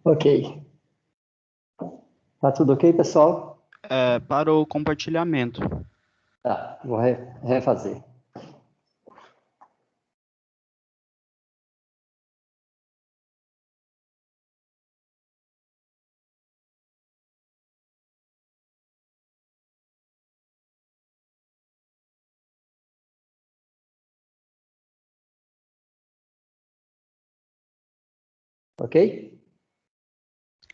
Ok. Tá tudo ok, pessoal? Para o compartilhamento. Tá, vou refazer. Ok?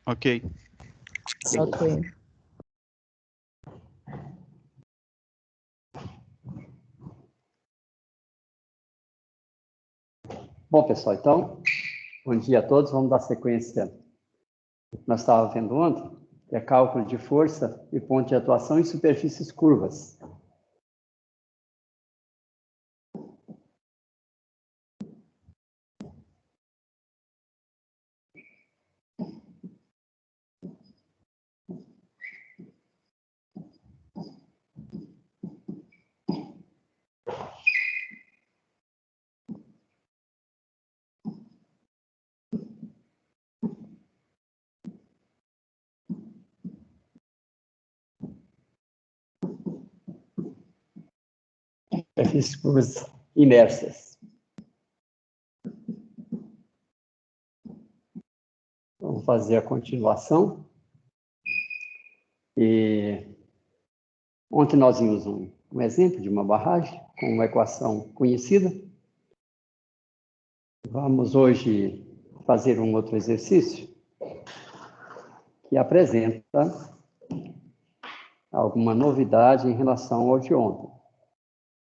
Ok. Ok. Bom, pessoal, então, bom dia a todos. Vamos dar sequência ao que nós estávamos vendo ontem, que é cálculo de força e ponto de atuação em superfícies curvas. Superfícies curvas imersas. Vamos fazer a continuação. E ontem nós vimos um exemplo de uma barragem com uma equação conhecida. Vamos hoje fazer um outro exercício que apresenta alguma novidade em relação ao de ontem.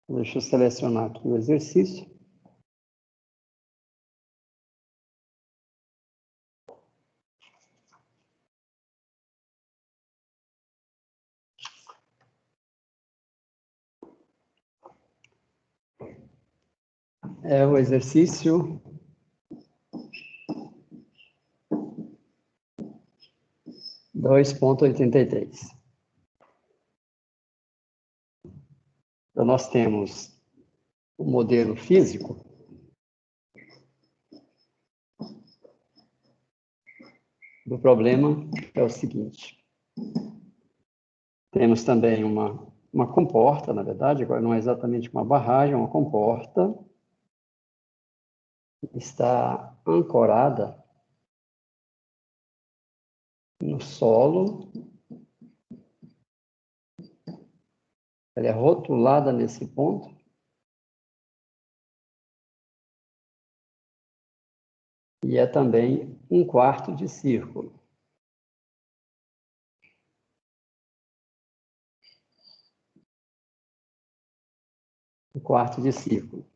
Deixa eu selecionar aqui o exercício. É o exercício 2.83. Então, nós temos o modelo físico do problema, é o seguinte. Temos também uma comporta, na verdade, agora não é exatamente uma barragem, é uma comporta. Está ancorada no solo. Ela é rotulada nesse ponto. E é também um quarto de círculo. um quarto de círculo.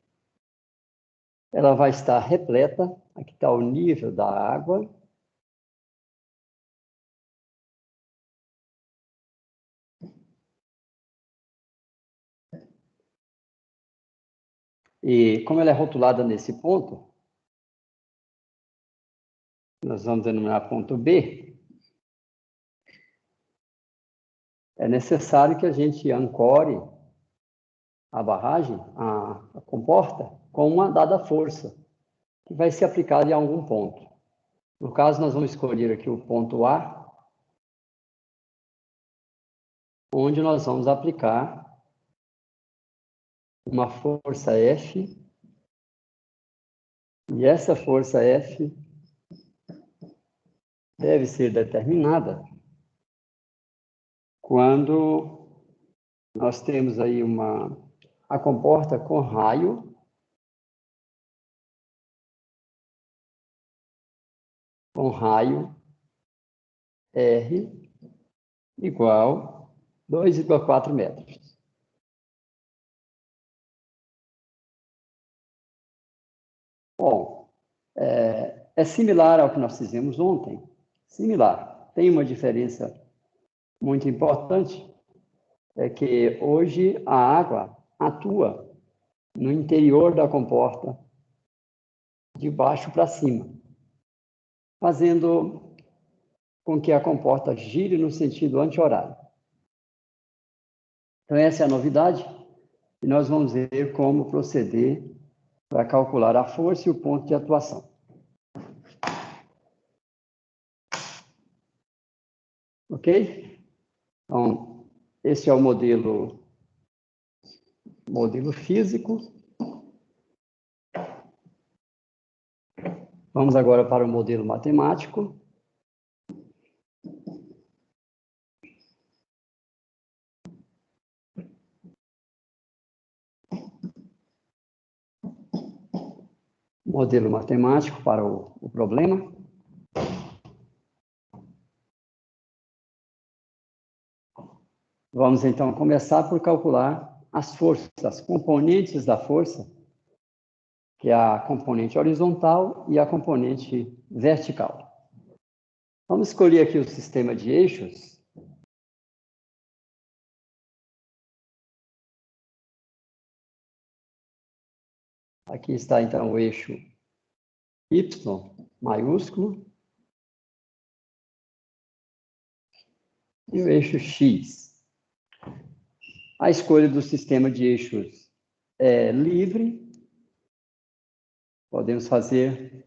Ela vai estar repleta, aqui está o nível da água. E como ela é rotulada nesse ponto, nós vamos denominar ponto B, é necessário que a gente ancore a barragem, a comporta, com uma dada força, que vai ser aplicada em algum ponto. No caso, nós vamos escolher aqui o ponto A, onde nós vamos aplicar uma força F, e essa força F deve ser determinada quando nós temos aí a comporta com raio R igual 2,4 metros. Bom, é similar ao que nós fizemos ontem. Similar. Tem uma diferença muito importante, é que hoje a água atua no interior da comporta, de baixo para cima, fazendo com que a comporta gire no sentido anti-horário. Então, essa é a novidade, e nós vamos ver como proceder para calcular a força e o ponto de atuação. Ok? Então, esse é o modelo físico. Vamos agora para o modelo matemático. Modelo matemático para o problema. Vamos, então, começar por calcular as forças, as componentes da força, que é a componente horizontal e a componente vertical. Vamos escolher aqui o sistema de eixos. Aqui está, então, o eixo Y maiúsculo e o eixo X. A escolha do sistema de eixos é livre. Podemos fazer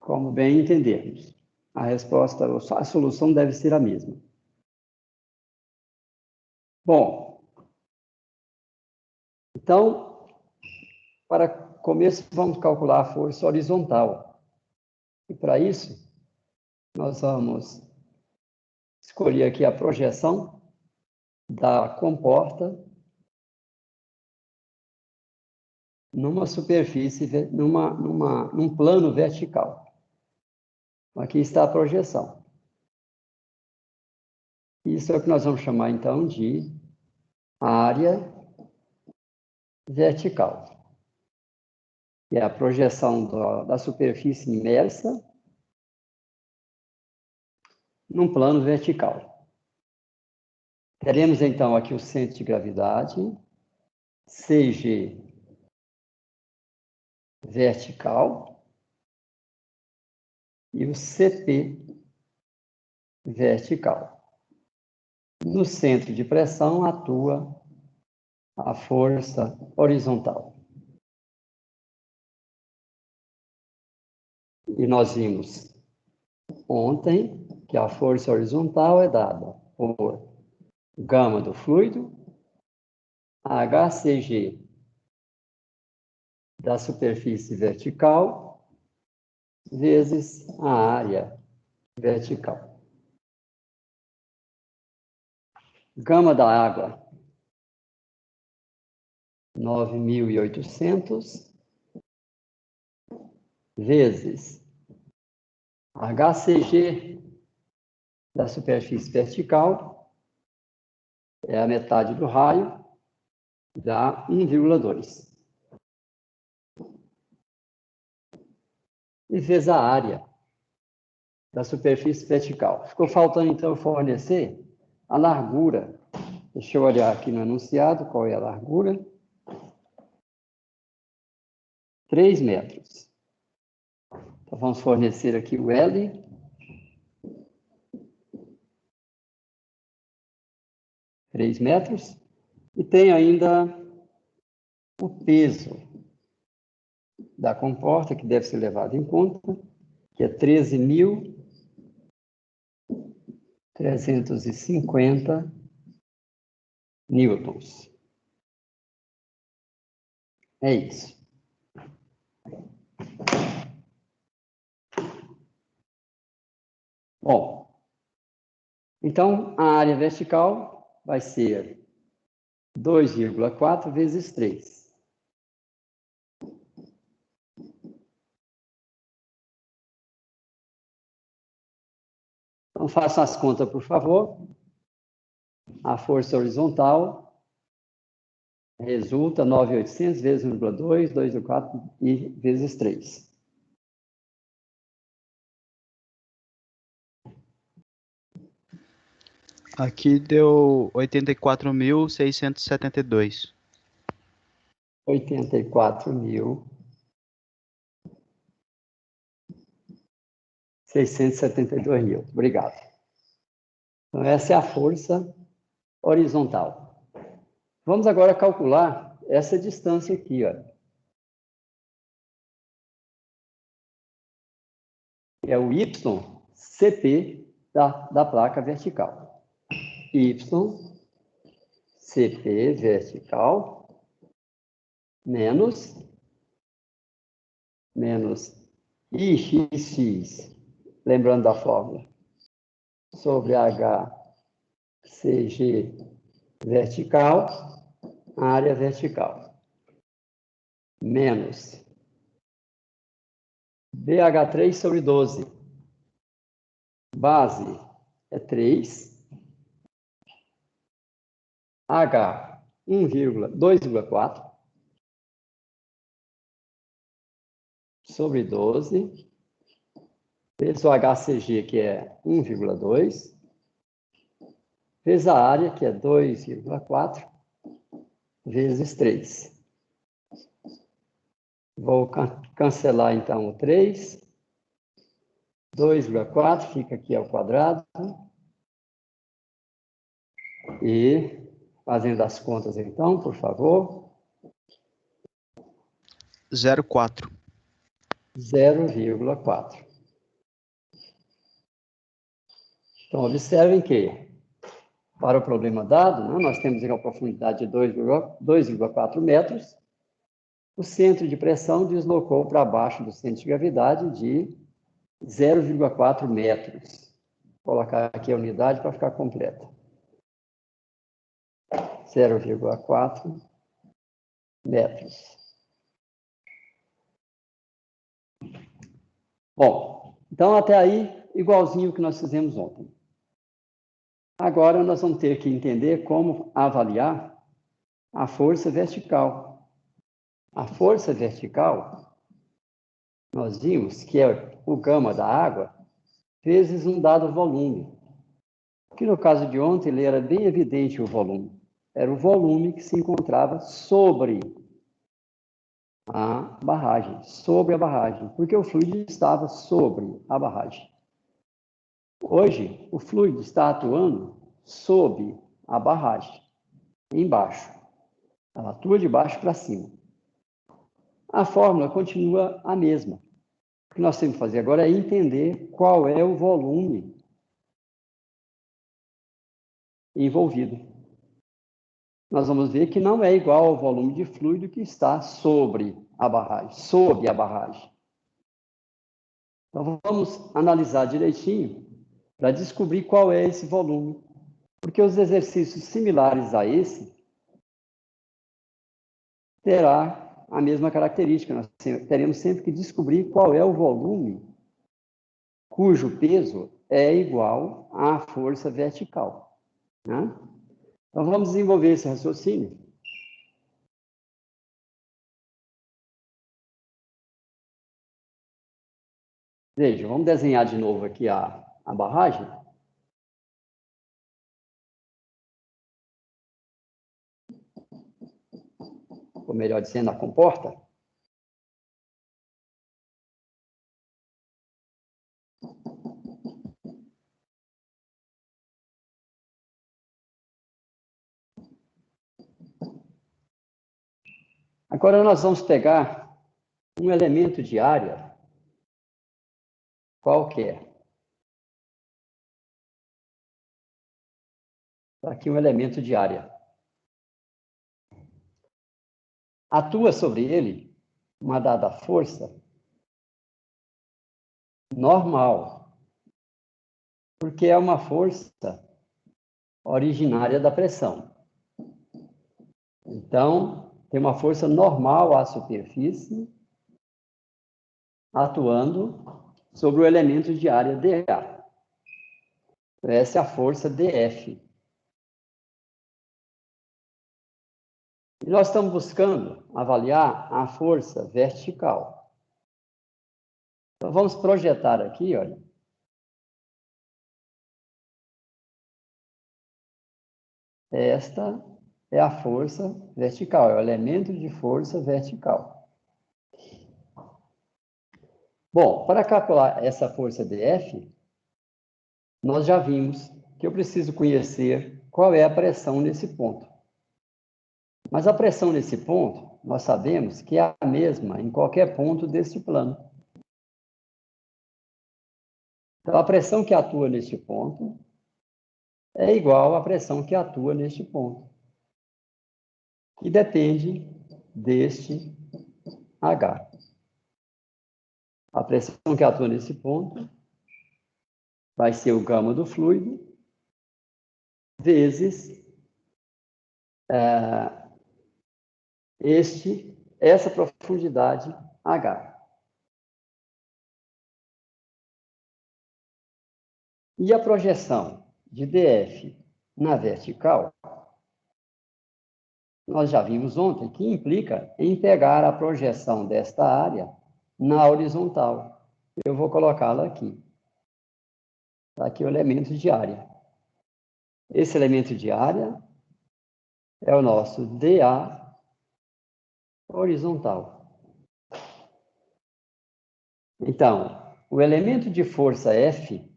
como bem entendermos. A solução deve ser a mesma. Bom, então, para começo, vamos calcular a força horizontal. E para isso, nós vamos escolher aqui a projeção da comporta numa superfície, num plano vertical. Aqui está a projeção. Isso é o que nós vamos chamar, então, de área vertical. Que é a projeção da superfície imersa num plano vertical. Teremos, então, aqui o centro de gravidade, CG vertical, e o CP vertical. No centro de pressão atua a força horizontal. E nós vimos ontem que a força horizontal é dada por gama do fluido, HCG da superfície vertical, vezes a área vertical. Gama da água, 9.800, vezes HCG da superfície vertical, é a metade do raio, dá 1,2. E vezes a área da superfície vertical. Ficou faltando, então, fornecer a largura. Deixa eu olhar aqui no enunciado qual é a largura. 3 metros. Então, vamos fornecer aqui o L. Três metros. E tem ainda o peso da comporta, que deve ser levado em conta, que é 13.350 newtons. É isso. Bom, então a área vertical vai ser 2,4 vezes 3. Então, façam as contas, por favor. A força horizontal resulta 9.800 vezes 1,2, 2,4 e vezes 3. Aqui deu 84.672. 84.672 newtons. Obrigado. Então, essa é a força horizontal. Vamos agora calcular essa distância aqui, ó. É o YCP da placa vertical. YCP vertical menos IXX, lembrando da fórmula, sobre HCG vertical, área vertical, menos BH3 sobre 12. Base é 3. H, 2,4 sobre 12, vezes o HCG, que é 1,2, vezes a área, que é 2,4, vezes 3. Vou cancelar, então, o 3. 2,4 fica aqui ao quadrado. E, fazendo as contas, então, por favor. 0,4. 0,4. Então, observem que, para o problema dado, né, nós temos uma profundidade de 2,4 metros. O centro de pressão deslocou para baixo do centro de gravidade de 0,4 metros. Vou colocar aqui a unidade para ficar completa. 0,4 metros. Bom, então até aí, igualzinho o que nós fizemos ontem. Agora nós vamos ter que entender como avaliar a força vertical. A força vertical, nós vimos que é o gama da água vezes um dado volume. Que no caso de ontem, ele era bem evidente o volume. Era o volume que se encontrava sobre a barragem, porque o fluido estava sobre a barragem. Hoje, o fluido está atuando sob a barragem, embaixo. Ela atua de baixo para cima. A fórmula continua a mesma. O que nós temos que fazer agora é entender qual é o volume envolvido. Nós vamos ver que não é igual ao volume de fluido que está sobre a barragem, sob a barragem. Então, vamos analisar direitinho para descobrir qual é esse volume. Porque os exercícios similares a esse terá a mesma característica. Nós teremos sempre que descobrir qual é o volume cujo peso é igual à força vertical, né? Então, vamos desenvolver esse raciocínio Veja, vamos desenhar de novo aqui a barragem. Ou melhor dizendo, a comporta. Agora nós vamos pegar um elemento de área qualquer. Aqui um elemento de área. Atua sobre ele uma dada força normal, porque é uma força originária da pressão. Então, tem uma força normal à superfície atuando sobre o elemento de área dA. Essa é a força dF. E nós estamos buscando avaliar a força vertical. Então, vamos projetar aqui, olha. Esta é a força vertical, é o elemento de força vertical. Bom, para calcular essa força dF, nós já vimos que eu preciso conhecer qual é a pressão nesse ponto. Mas a pressão nesse ponto, nós sabemos que é a mesma em qualquer ponto deste plano. Então, a pressão que atua neste ponto é igual à pressão que atua neste ponto. E depende deste H. A pressão que atua nesse ponto vai ser o gama do fluido vezes essa profundidade H. E a projeção de dF na vertical, nós já vimos ontem que implica em pegar a projeção desta área na horizontal. Eu vou colocá-la aqui. Está aqui o elemento de área. Esse elemento de área é o nosso dA horizontal. Então, o elemento de força F,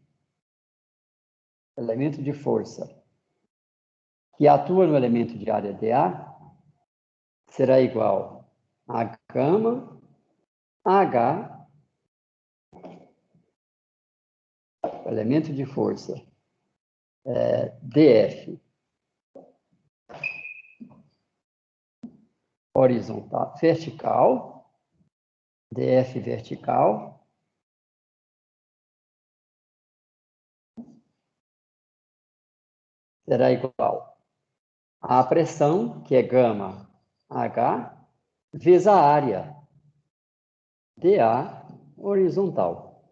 elemento de força que atua no elemento de área dA, será igual a gama H, o elemento de força dF horizontal, vertical, dF vertical, será igual à pressão, que é gama H, vezes a área, dA horizontal.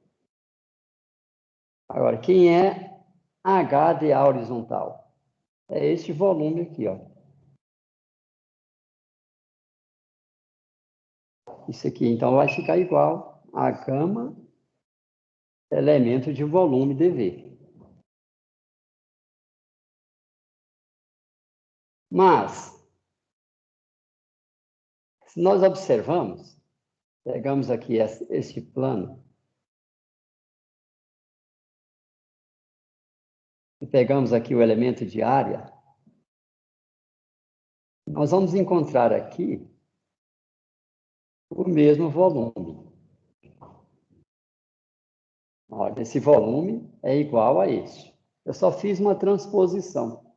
Agora, quem é HDA horizontal? É este volume aqui, ó. Isso aqui, então, vai ficar igual a gama elemento de volume dV. Mas, se nós observamos, pegamos aqui este plano, e pegamos aqui o elemento de área, nós vamos encontrar aqui o mesmo volume. Olha, esse volume é igual a este. Eu só fiz uma transposição.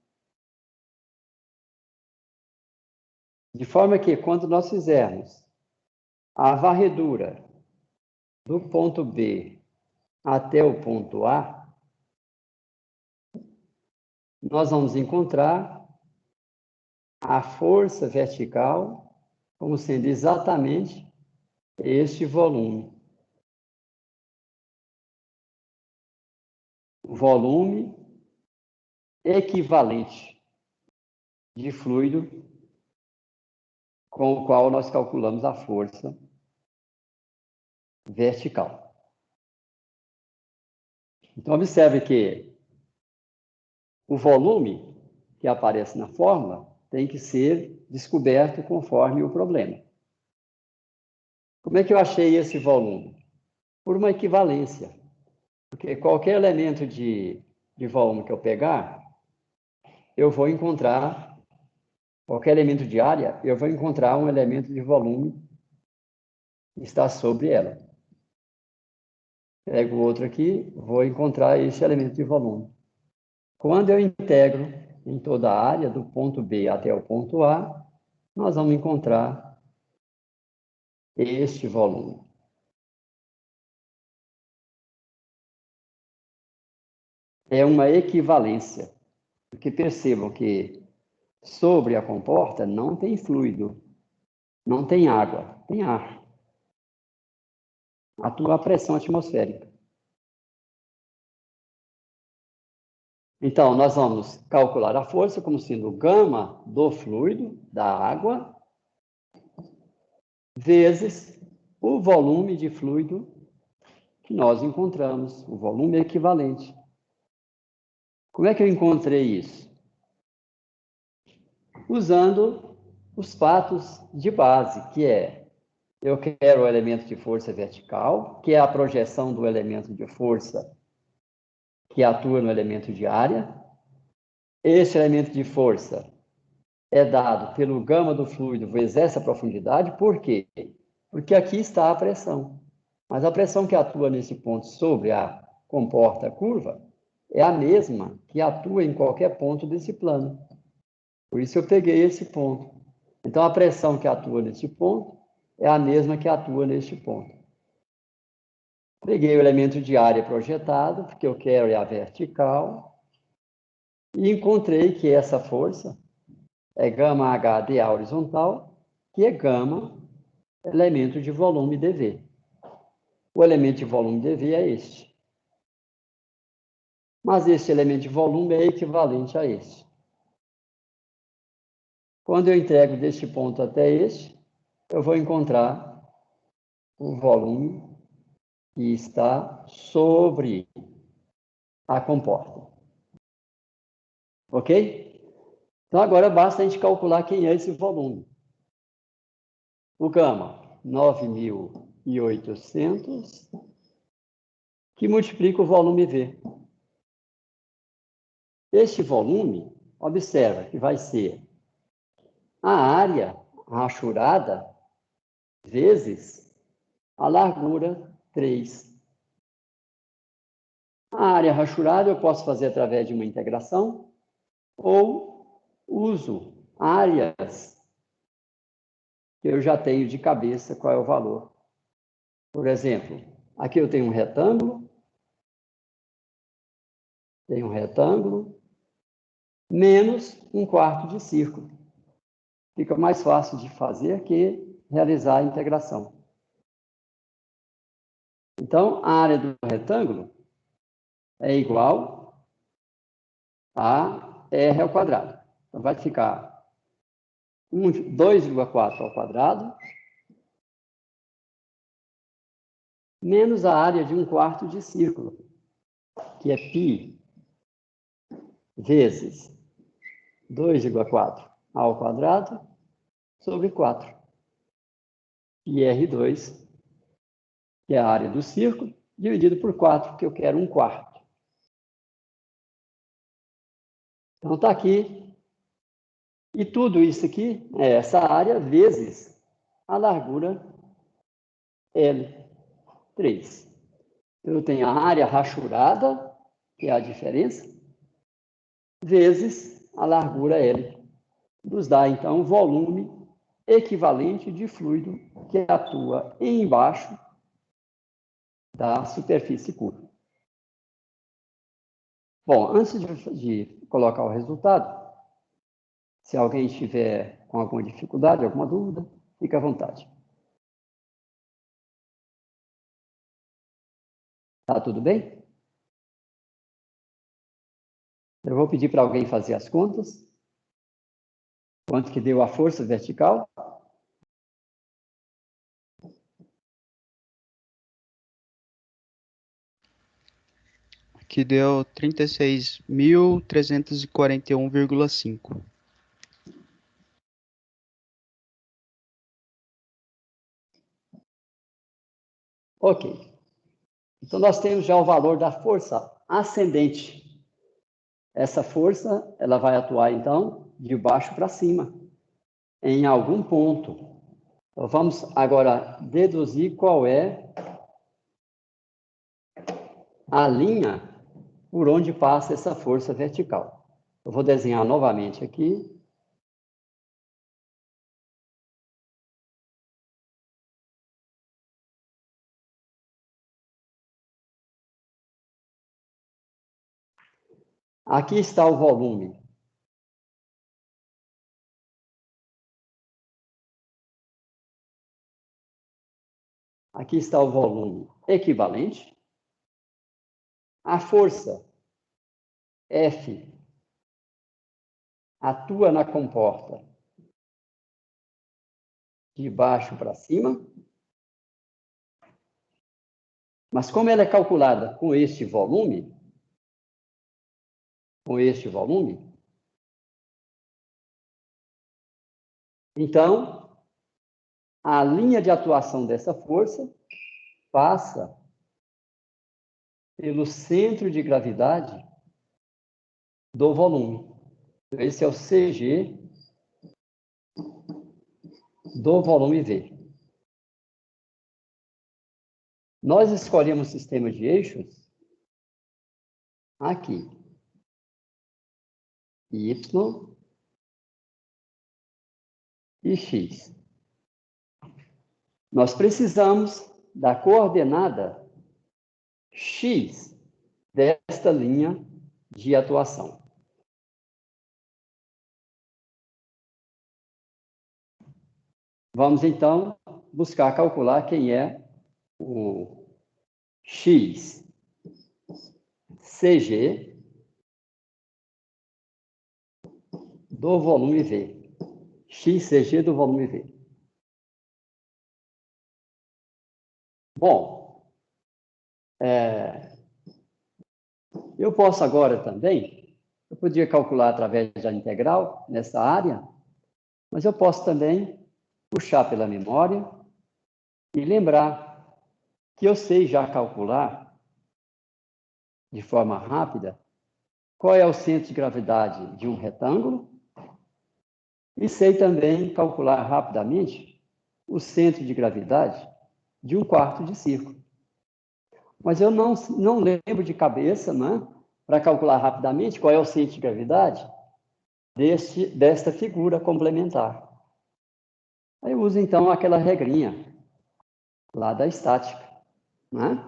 De forma que, quando nós fizermos a varredura do ponto B até o ponto A, nós vamos encontrar a força vertical como sendo exatamente este volume. O volume equivalente de fluido com o qual nós calculamos a força vertical. Então, observe que o volume que aparece na fórmula tem que ser descoberto conforme o problema. Como é que eu achei esse volume? Por uma equivalência. Porque qualquer elemento de volume que eu pegar, eu vou encontrar, qualquer elemento de área, eu vou encontrar um elemento de volume que está sobre ela. Pego outro aqui, vou encontrar esse elemento de volume. Quando eu integro em toda a área, do ponto B até o ponto A, nós vamos encontrar este volume. É uma equivalência, porque percebam que sobre a comporta não tem fluido, não tem água, tem ar. Atua a pressão atmosférica. Então, nós vamos calcular a força como sendo gama do fluido, da água, vezes o volume de fluido que nós encontramos, o volume equivalente. Como é que eu encontrei isso? Usando os fatos de base, que é, eu quero o elemento de força vertical, que é a projeção do elemento de força que atua no elemento de área. Esse elemento de força é dado pelo gama do fluido vezes essa profundidade. Por quê? Porque aqui está a pressão. Mas a pressão que atua nesse ponto sobre a comporta curva é a mesma que atua em qualquer ponto desse plano. Por isso eu peguei esse ponto. Então a pressão que atua nesse ponto é a mesma que atua neste ponto. Peguei o elemento de área projetado, porque eu quero é a vertical, e encontrei que essa força é gama H dA horizontal, que é gama elemento de volume dV. O elemento de volume dV é este. Mas esse elemento de volume é equivalente a este. Quando eu entrego deste ponto até este, eu vou encontrar o volume que está sobre a comporta. Ok? Então, agora basta a gente calcular quem é esse volume. O gama, 9.800, que multiplica o volume V. Este volume, observa que vai ser a área rachurada vezes a largura 3. A área rachurada eu posso fazer através de uma integração ou uso áreas que eu já tenho de cabeça qual é o valor. Por exemplo, aqui eu tenho um retângulo, menos um quarto de círculo. Fica mais fácil de fazer que realizar a integração. Então, a área do retângulo é igual a R ao quadrado. Então, vai ficar 2,4 ao quadrado menos a área de um quarto de círculo, que é π vezes 2,4 ao quadrado sobre 4. E R2, que é a área do círculo, dividido por 4, que eu quero um quarto. Então, está aqui. E tudo isso aqui é essa área vezes a largura L3. Eu tenho a área rachurada, que é a diferença, vezes a largura L. Nos dá, então, o volume equivalente de fluido que atua embaixo da superfície curva. Bom, antes de colocar o resultado, se alguém estiver com alguma dificuldade, alguma dúvida, fique à vontade. Tá tudo bem? Eu vou pedir para alguém fazer as contas. Quanto que deu a força vertical? Aqui deu 36.341,5. Ok. Então, nós temos já o valor da força ascendente. Essa força, ela vai atuar, então, de baixo para cima, em algum ponto. Então, vamos agora deduzir qual é a linha por onde passa essa força vertical. Eu vou desenhar novamente aqui. Aqui está o volume. Aqui está o volume equivalente. A força F atua na comporta de baixo para cima. Mas como ela é calculada com este volume, então, a linha de atuação dessa força passa pelo centro de gravidade do volume. Esse é o CG do volume V. Nós escolhemos o sistema de eixos aqui. Y e X. Nós precisamos da coordenada X desta linha de atuação. Vamos, então, buscar calcular quem é o X CG do volume V. XCG do volume V. Bom, eu posso agora também, eu podia calcular através da integral nessa área, mas eu posso também puxar pela memória e lembrar que eu sei já calcular de forma rápida qual é o centro de gravidade de um retângulo e sei também calcular rapidamente o centro de gravidade de um quarto de círculo. Mas eu não lembro de cabeça, né, para calcular rapidamente qual é o centro de gravidade desta figura complementar. Aí eu uso, então, aquela regrinha lá da estática. Né?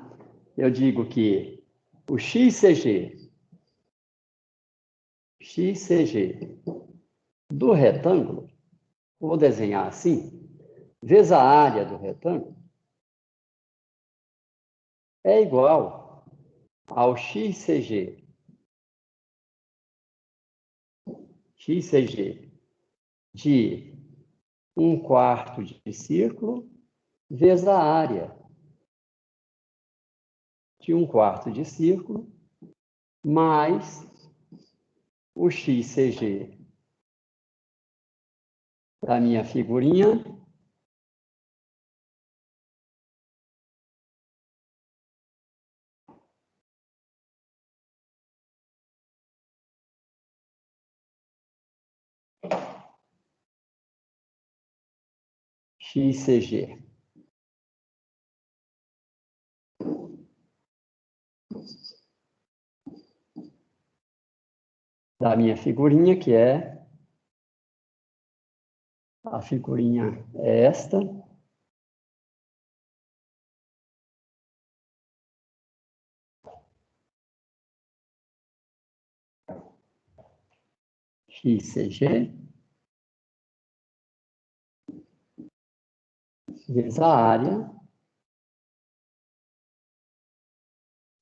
Eu digo que o XCG do retângulo, vou desenhar assim, vezes a área do retângulo, é igual ao XCG de um quarto de círculo vezes a área de um quarto de círculo mais o XCG da minha figurinha XCG. Da minha figurinha, que é a figurinha é esta. XCG vezes a área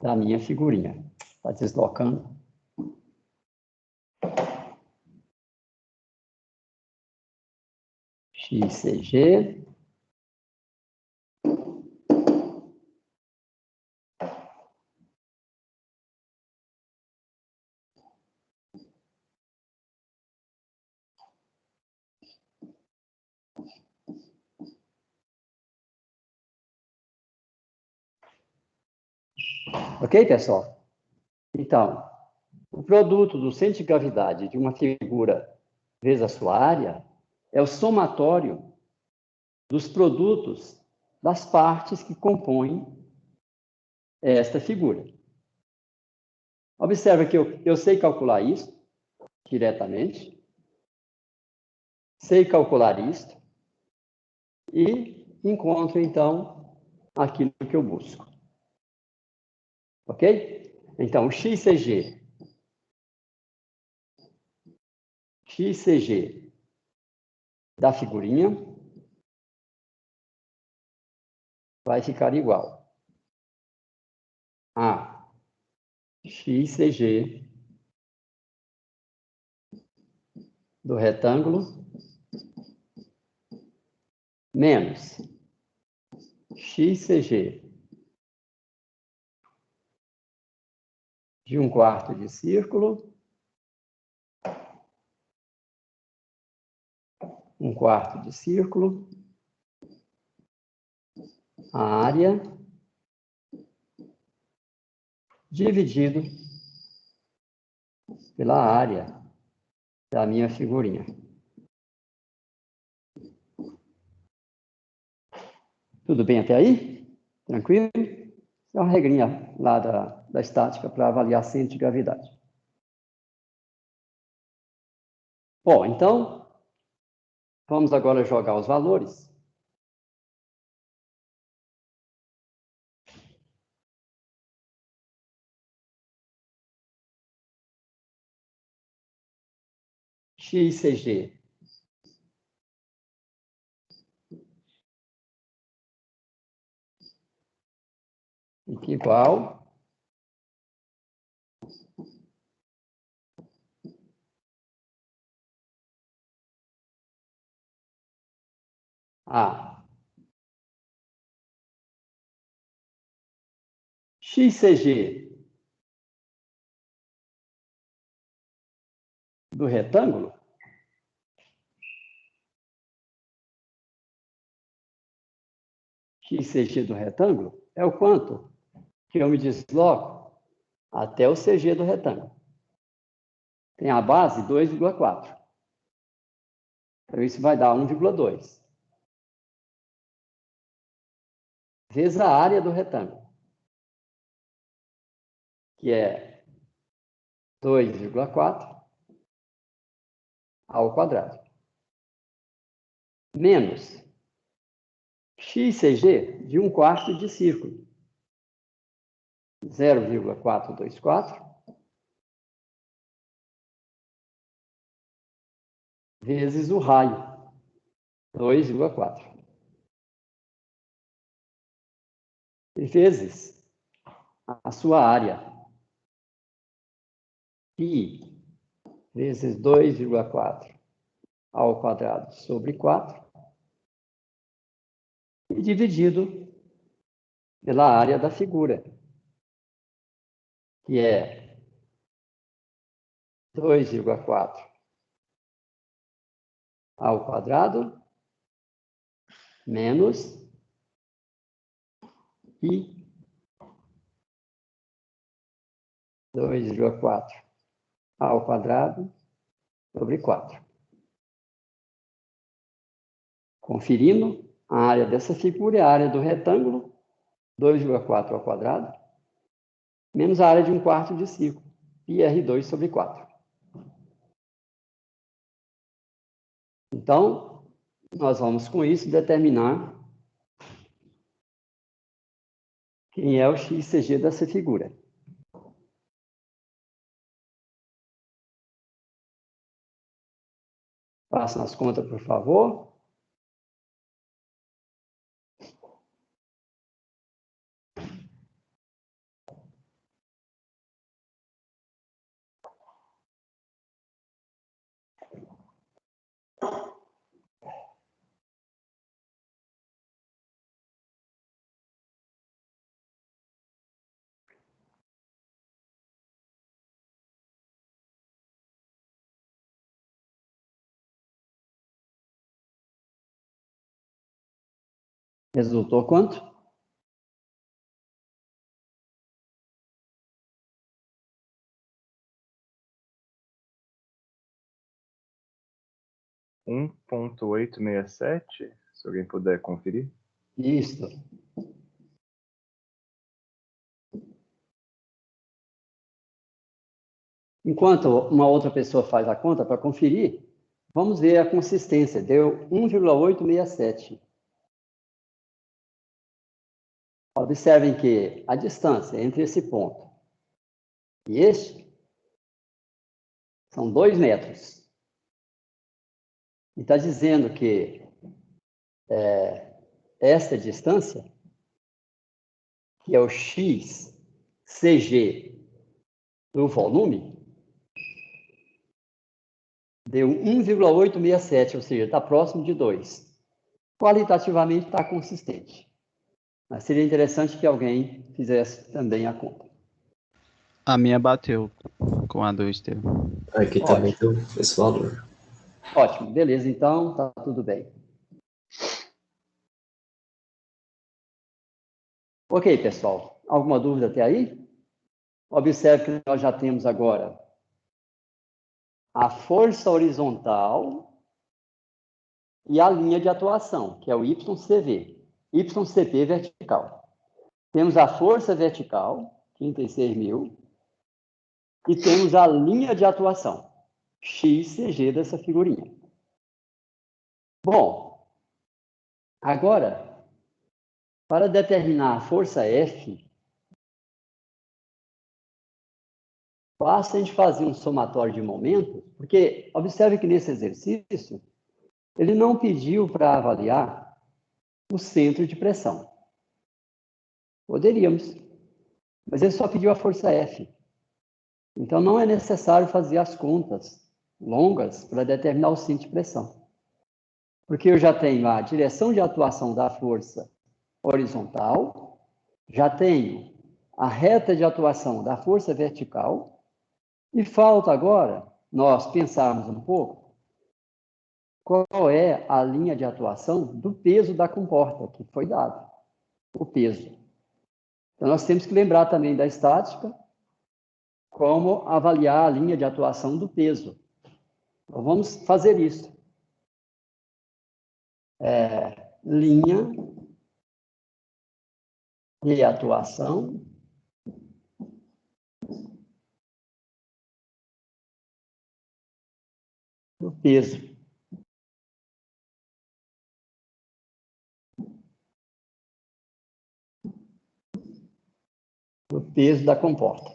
da minha figurinha. Está deslocando. XCG Ok, pessoal? Então, o produto do centro de gravidade de uma figura vezes a sua área é o somatório dos produtos das partes que compõem esta figura. Observa que eu sei calcular isso diretamente, sei calcular isto e encontro, então, aquilo que eu busco. Ok? Então, XCG da figurinha vai ficar igual a XCG do retângulo menos XCG de 1/4 de círculo, 1/4 de círculo, a área dividido pela área da minha figurinha. Tudo bem até aí? Tranquilo? É uma regrinha lá da estática para avaliar centro de gravidade. Bom, então, vamos agora jogar os valores. XCG fica igual a XCG do retângulo XCG do retângulo é o quanto que eu me desloco até o CG do retângulo. Tem a base 2,4. Então, isso vai dar 1,2. Vezes a área do retângulo, que é 2,4 ao quadrado. Menos XCG de 1/4 de círculo, 0,424, vezes o raio, 2,4. E vezes a sua área, π vezes 2,4 ao quadrado sobre 4, e dividido pela área da figura, que é 2,4 ao quadrado menos π 2,4 ao quadrado sobre 4. Conferindo, a área dessa figura é a área do retângulo, 2,4 ao quadrado, menos a área de 1/4 de círculo, πr2 sobre 4. Então, nós vamos com isso determinar quem é o XCG dessa figura. Façam as contas, por favor. Resultou quanto? 1.867, se alguém puder conferir. Isso. Enquanto uma outra pessoa faz a conta para conferir, vamos ver a consistência. Deu 1,867. Observem que a distância entre esse ponto e este são 2 metros. E está dizendo que esta distância, que é o x CG do volume, deu 1,867, ou seja, está próximo de 2. Qualitativamente está consistente. Mas seria interessante que alguém fizesse também a conta. A minha bateu com a do Estevam. Aqui também tem esse valor. Ótimo, beleza, então tá tudo bem. Ok, pessoal, alguma dúvida até aí? Observe que nós já temos agora a força horizontal e a linha de atuação, que é o YCV. YCP vertical. Temos a força vertical, 36 mil, e temos a linha de atuação, XCG dessa figurinha. Bom, agora, para determinar a força F, basta a gente fazer um somatório de momentos, porque observe que nesse exercício, ele não pediu para avaliar o centro de pressão. Poderíamos, mas ele só pediu a força F. Então, não é necessário fazer as contas longas para determinar o centro de pressão. Porque eu já tenho a direção de atuação da força horizontal, já tenho a reta de atuação da força vertical, e falta agora nós pensarmos um pouco qual é a linha de atuação do peso da comporta que foi dado, o peso. Então, nós temos que lembrar também da estática, como avaliar a linha de atuação do peso. Então, vamos fazer isso. Linha de atuação do peso. Do peso da comporta.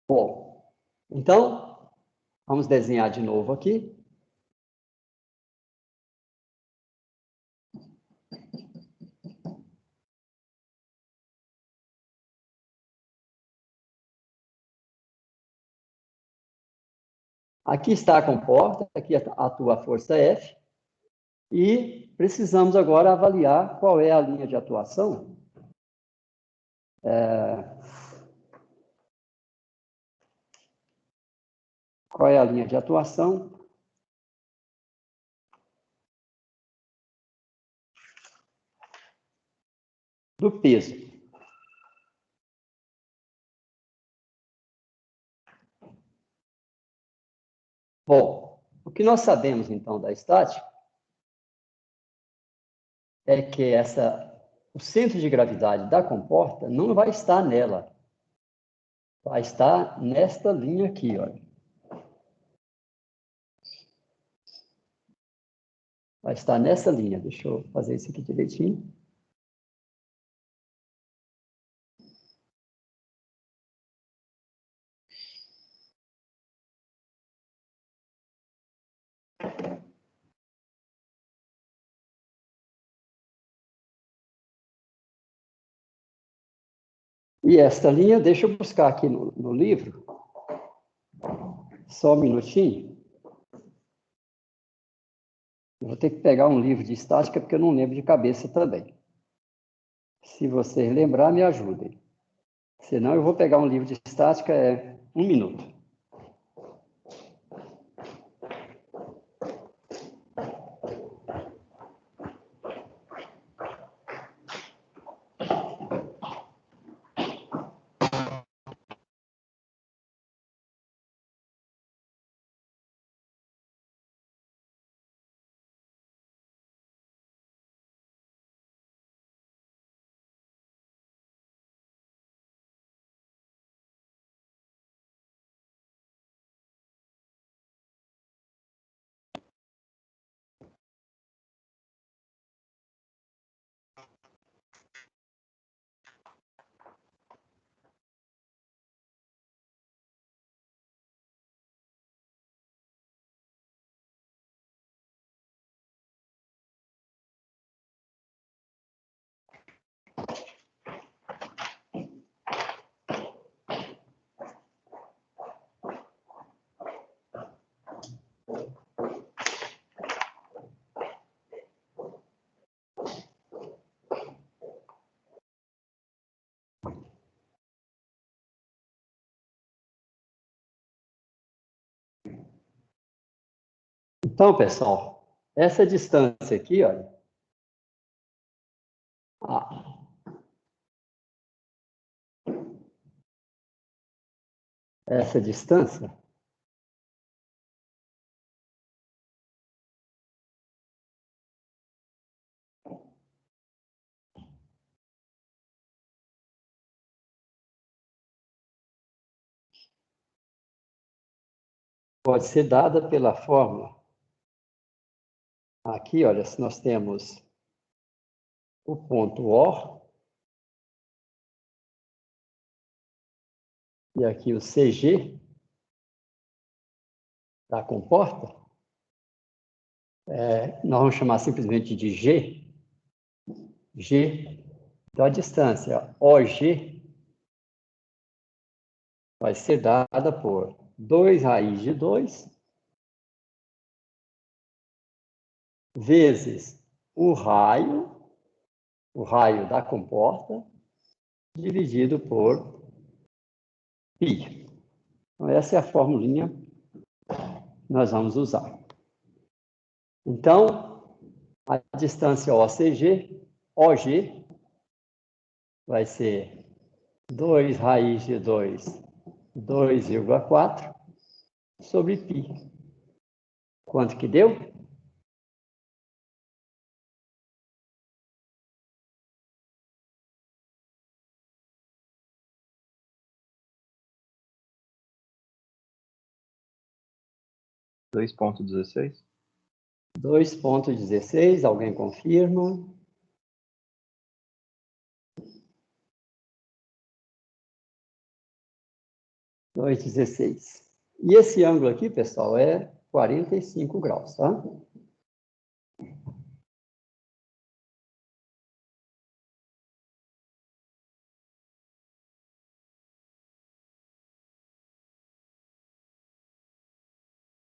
Bom, então, vamos desenhar de novo aqui. Aqui está a comporta, aqui atua a força F, e precisamos agora avaliar qual é a linha de atuação. Qual é a linha de atuação do peso? Bom, o que nós sabemos, então, da estática é que o centro de gravidade da comporta não vai estar nela. Vai estar nesta linha aqui, olha. Vai estar nessa linha. Deixa eu fazer isso aqui direitinho. E esta linha, deixa eu buscar aqui no livro. Só um minutinho. Eu vou ter que pegar um livro de estática, porque eu não lembro de cabeça também. Se vocês lembrar, me ajudem. Senão, eu vou pegar um livro de estática, 1 minuto. Então, pessoal, essa distância aqui, olha, essa distância pode ser dada pela fórmula. Aqui, olha, se nós temos o ponto O, e aqui o CG da comporta, nós vamos chamar simplesmente de G. G, então a distância OG vai ser dada por 2 raiz de 2 vezes o raio da comporta, dividido por π. Então, essa é a formulinha que nós vamos usar. Então, a distância OG vai ser 2 raiz de 2, 2,4 sobre π. Quanto que deu? Dois 2,16. 2,16, alguém confirma? Dois 16. E esse ângulo aqui, pessoal, é 45 graus, tá?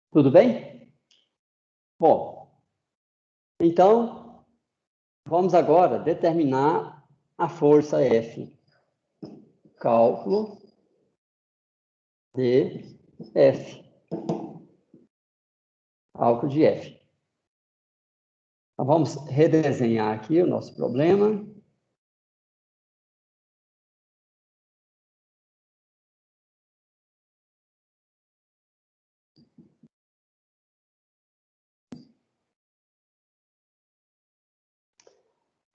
Tudo bem? Bom, então, vamos agora determinar a força F. Cálculo de F. Cálculo de F. Então, vamos redesenhar aqui o nosso problema.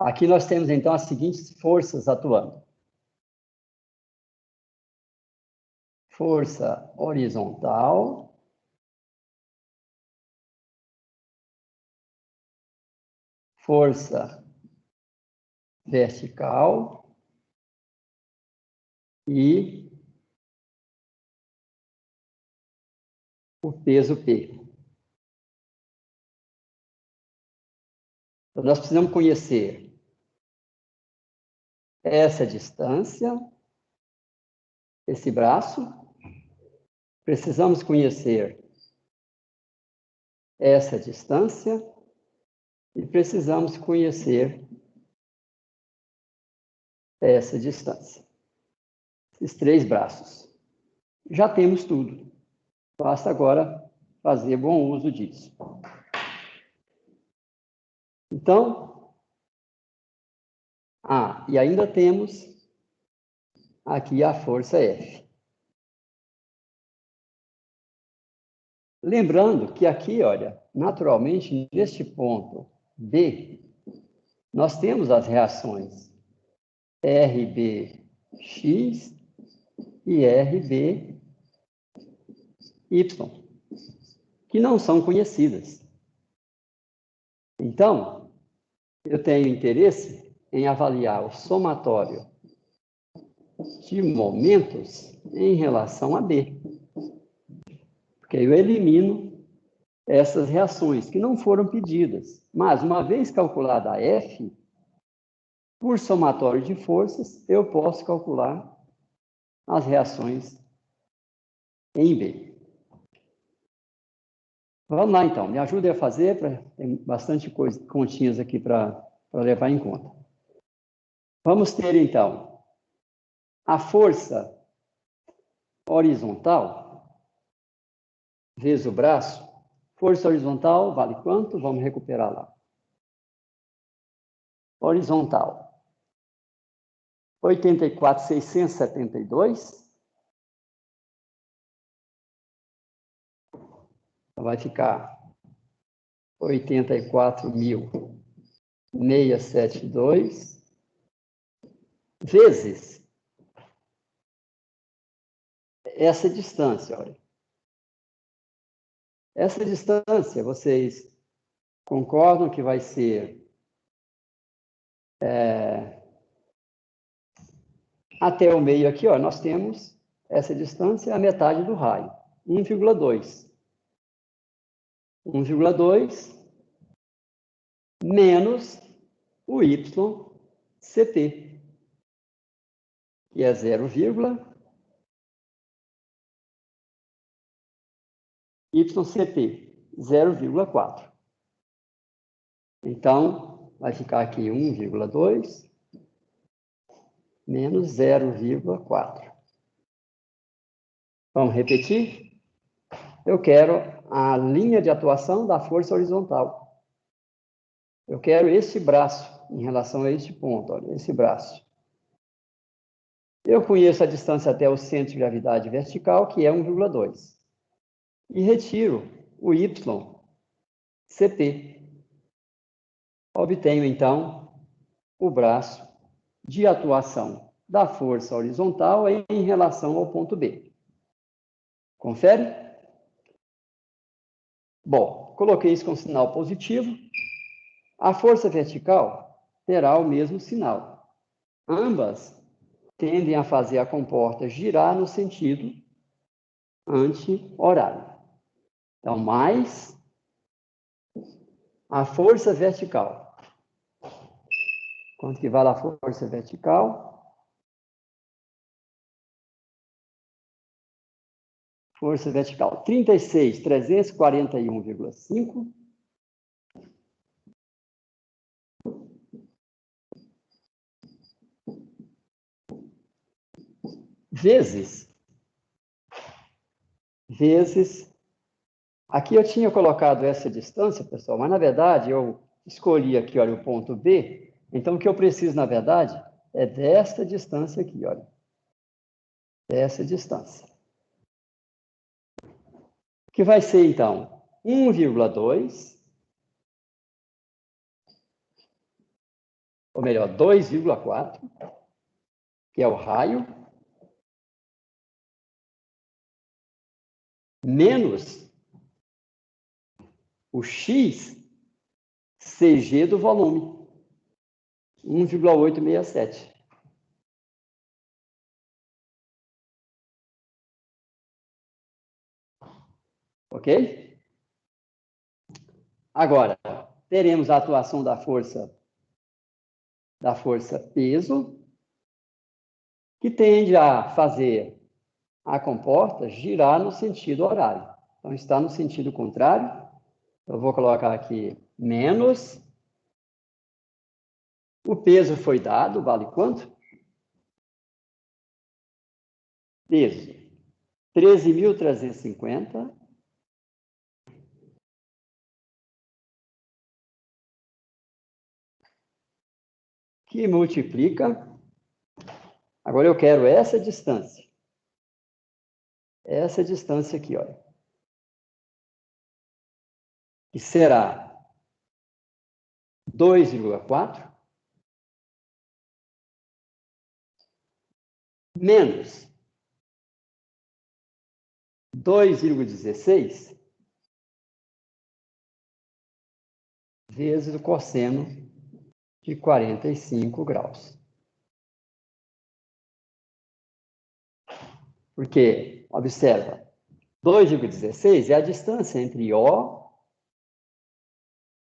Aqui nós temos, então, as seguintes forças atuando. Força horizontal. Força vertical. E o peso P. Então, nós precisamos conhecer essa distância, esse braço. Precisamos conhecer essa distância e precisamos conhecer essa distância. Esses três braços. Já temos tudo. Basta agora fazer bom uso disso. Então, e ainda temos aqui a força F. Lembrando que aqui, olha, naturalmente, neste ponto B, nós temos as reações RBX e RBY, que não são conhecidas. Então, eu tenho interesse em avaliar o somatório de momentos em relação a B. Porque eu elimino essas reações que não foram pedidas. Mas, uma vez calculada a F, por somatório de forças, eu posso calcular as reações em B. Vamos lá, então. Me ajude a fazer, tem bastante continhas aqui para levar em conta. Vamos ter, então, a força horizontal vezes o braço Força horizontal vale quanto? Vamos recuperar lá. Horizontal. 84.672. Então, vai ficar 84.672 vezes essa distância, olha. Essa distância, vocês concordam que vai ser até o meio aqui, ó, nós temos essa distância, a metade do raio, 1,2. 1,2 menos o YCP, que é 0,YCP, 0,4. Então, vai ficar aqui 1,2 menos 0,4. Vamos repetir? Eu quero a linha de atuação da força horizontal. Eu quero esse braço em relação a este ponto, olha, esse braço. Eu conheço a distância até o centro de gravidade vertical, que é 1,2. E retiro o YCP. Obtenho, então, o braço de atuação da força horizontal em relação ao ponto B. Confere? Bom, coloquei isso com sinal positivo. A força vertical terá o mesmo sinal. Ambas tendem a fazer a comporta girar no sentido anti-horário. Então, mais a força vertical. Quanto que vale a força vertical? Força vertical, 36.341,5 vezes, aqui eu tinha colocado essa distância, pessoal, mas na verdade eu escolhi aqui, olha, o ponto B, então o que eu preciso, na verdade, é desta distância aqui, olha, dessa distância. Que vai ser, então, 1,2, ou melhor, 2,4, que é o raio, menos o x CG do volume, 1,867. Ok? Agora, teremos a atuação da força peso, que tende a fazer a comporta girar no sentido horário. Então, está no sentido contrário. Eu vou colocar aqui menos. O peso foi dado, vale quanto? Peso, 13.350. Que multiplica. Agora eu quero essa distância. Essa distância aqui, olha. Que será 2,4 menos 2,16 vezes o cosseno de 45 graus. Porque, observa, 2,16 é a distância entre O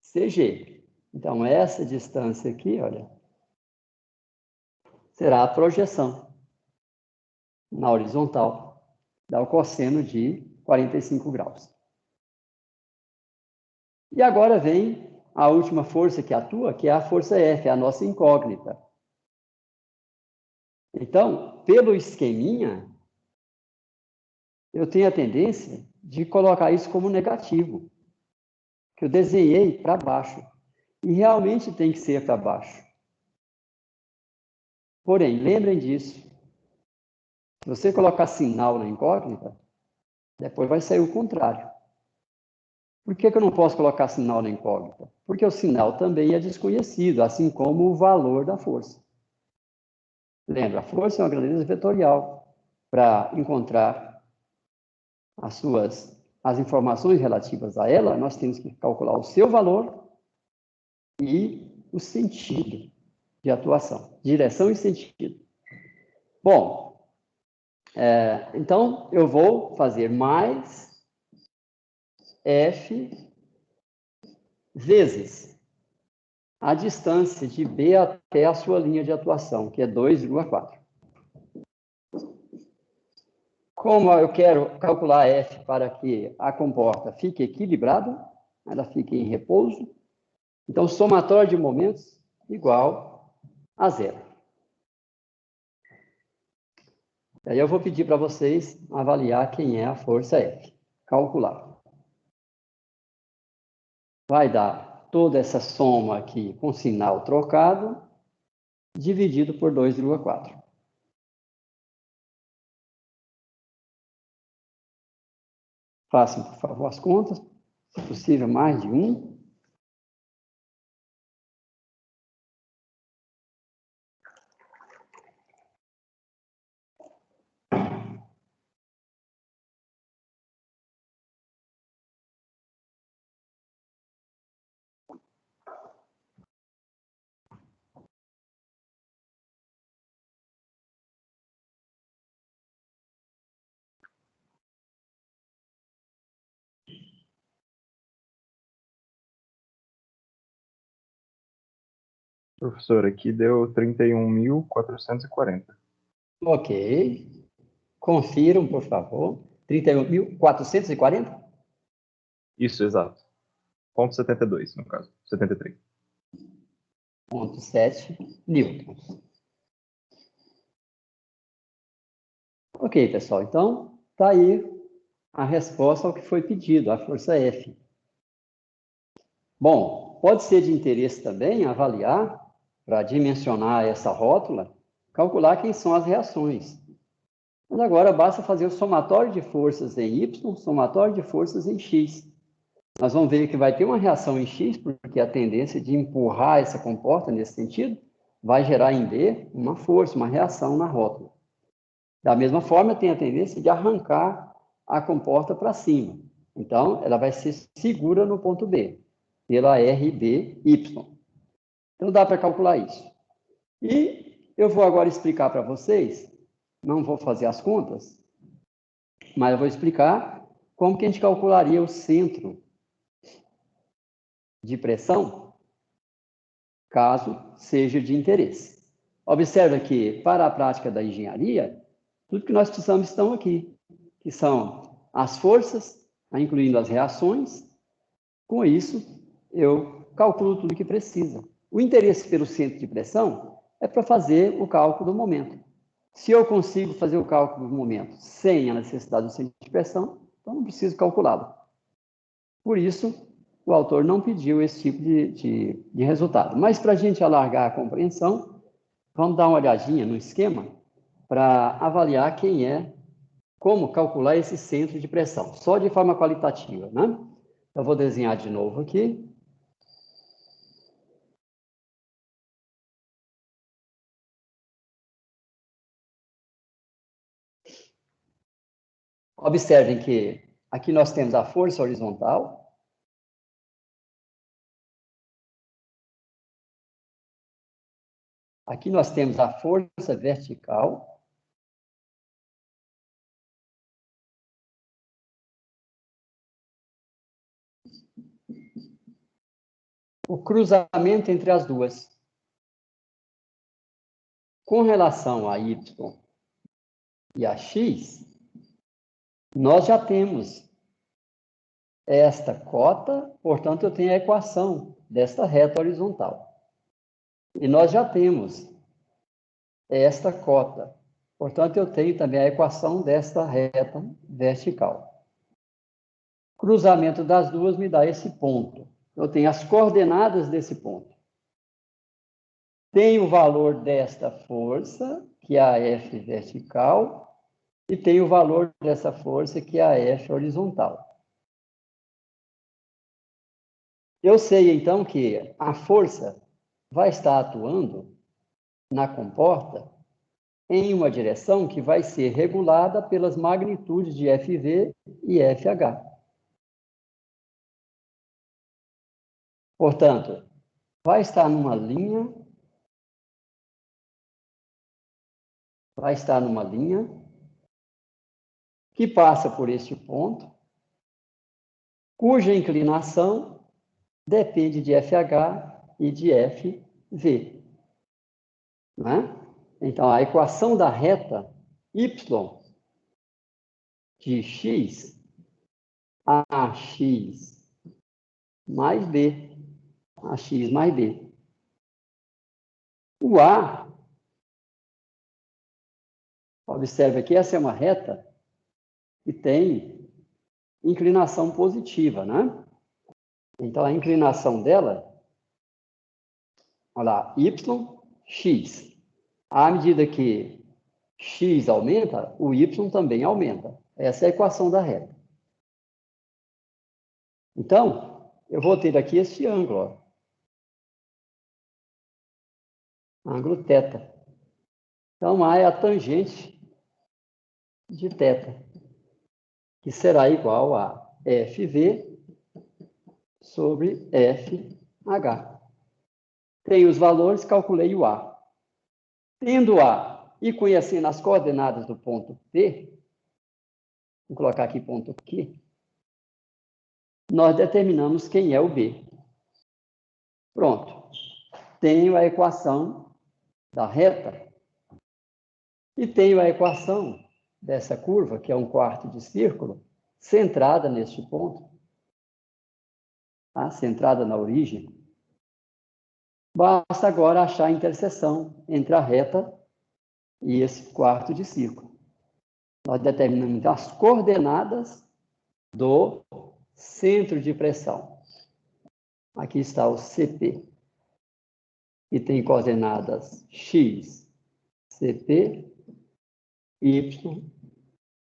e CG. Então, essa distância aqui, olha, será a projeção na horizontal, dá o cosseno de 45 graus. E agora vem a última força que atua, que é a força F, a nossa incógnita. Então, pelo esqueminha, eu tenho a tendência de colocar isso como negativo. que eu desenhei para baixo. E realmente tem que ser para baixo. Porém, lembrem disso. Se você colocar sinal na incógnita, depois vai sair o contrário. Por que eu não posso colocar sinal na incógnita? Porque o sinal também é desconhecido, assim como o valor da força. Lembra, a força é uma grandeza vetorial. Para encontrar as informações relativas a ela, nós temos que calcular o seu valor e o sentido de atuação, direção e sentido. Bom, então eu vou fazer mais F vezes a distância de B até a sua linha de atuação, que é 2,4. Como eu quero calcular F para que a comporta fique equilibrada, ela fique em repouso, então somatório de momentos igual a zero. Aí eu vou pedir para vocês avaliar quem é a força F. Calcular. Vai dar toda essa soma aqui com sinal trocado, dividido por 2,4. Façam, por favor, as contas. Se possível, mais de um. Professor, aqui deu 31.440. Ok. Confiram, por favor. 31.440? Isso, exato. Ponto 72, no caso. 73. 0,7 newtons. Ok, pessoal. Então, está aí a resposta ao que foi pedido, a força F. Bom, pode ser de interesse também avaliar, para dimensionar essa rótula, calcular quem são as reações. Mas agora basta fazer o somatório de forças em Y, somatório de forças em X. Nós vamos ver que vai ter uma reação em X, porque a tendência de empurrar essa comporta nesse sentido vai gerar em B uma força, uma reação na rótula. Da mesma forma, tem a tendência de arrancar a comporta para cima. Então, ela vai ser segura no ponto B, pela RBY. Então, dá para calcular isso. E eu vou agora explicar para vocês, não vou fazer as contas, mas eu vou explicar como que a gente calcularia o centro de pressão, caso seja de interesse. Observe que, para a prática da engenharia, tudo que nós precisamos estão aqui, que são as forças, incluindo as reações. Com isso, eu calculo tudo que precisa. O interesse pelo centro de pressão é para fazer o cálculo do momento. Se eu consigo fazer o cálculo do momento sem a necessidade do centro de pressão, então não preciso calculá-lo. Por isso, o autor não pediu esse tipo de resultado. Mas, para a gente alargar a compreensão, vamos dar uma olhadinha no esquema para avaliar como calcular esse centro de pressão, só de forma qualitativa, né? Eu vou desenhar de novo aqui. Observem que aqui nós temos a força horizontal. Aqui nós temos a força vertical. O cruzamento entre as duas. Com relação a Y e a X, nós já temos esta cota, portanto, eu tenho a equação desta reta horizontal. E nós já temos esta cota, portanto, eu tenho também a equação desta reta vertical. Cruzamento das duas me dá esse ponto. Eu tenho as coordenadas desse ponto. Tenho o valor desta força, que é a F vertical, e tenho o valor dessa força, que é a F horizontal. Eu sei, então, que a força vai estar atuando na comporta em uma direção que vai ser regulada pelas magnitudes de FV e FH. Portanto, vai estar numa linha que passa por este ponto, cuja inclinação depende de FH e de FV. Não é? Então, a equação da reta y de x, ax mais b, ax mais b. O A, observe aqui, essa é uma reta que tem inclinação positiva, né? Então, a inclinação dela, olha lá, y, x. À medida que x aumenta, o y também aumenta. Essa é a equação da reta. Então, eu vou ter aqui este ângulo, ó. Ângulo θ. Então, A é a tangente de θ, que será igual a FV sobre FH. Tenho os valores, calculei o A. Tendo A e conhecendo as coordenadas do ponto P, vou colocar aqui ponto Q, nós determinamos quem é o B. Pronto. Tenho a equação da reta e tenho a equação dessa curva, que é um quarto de círculo, centrada neste ponto, tá? Centrada na origem. Basta agora achar a interseção entre a reta e esse quarto de círculo. Nós determinamos as coordenadas do centro de pressão. Aqui está o CP, que tem coordenadas x, CP, y,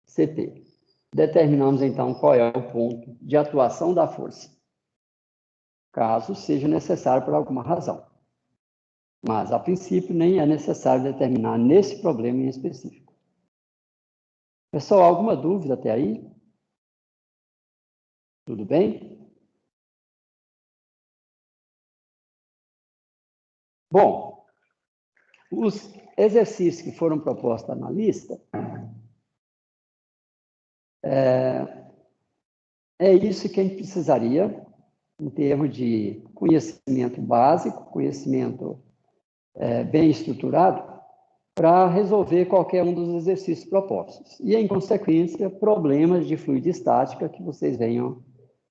CP. Determinamos, então, qual é o ponto de atuação da força, caso seja necessário por alguma razão. Mas, a princípio, nem é necessário determinar nesse problema em específico. Pessoal, alguma dúvida até aí? Tudo bem? Bom, os exercícios que foram propostos na lista é isso que a gente precisaria em termos de conhecimento básico, conhecimento bem estruturado, para resolver qualquer um dos exercícios propostos. E, em consequência, problemas de fluidostática que vocês venham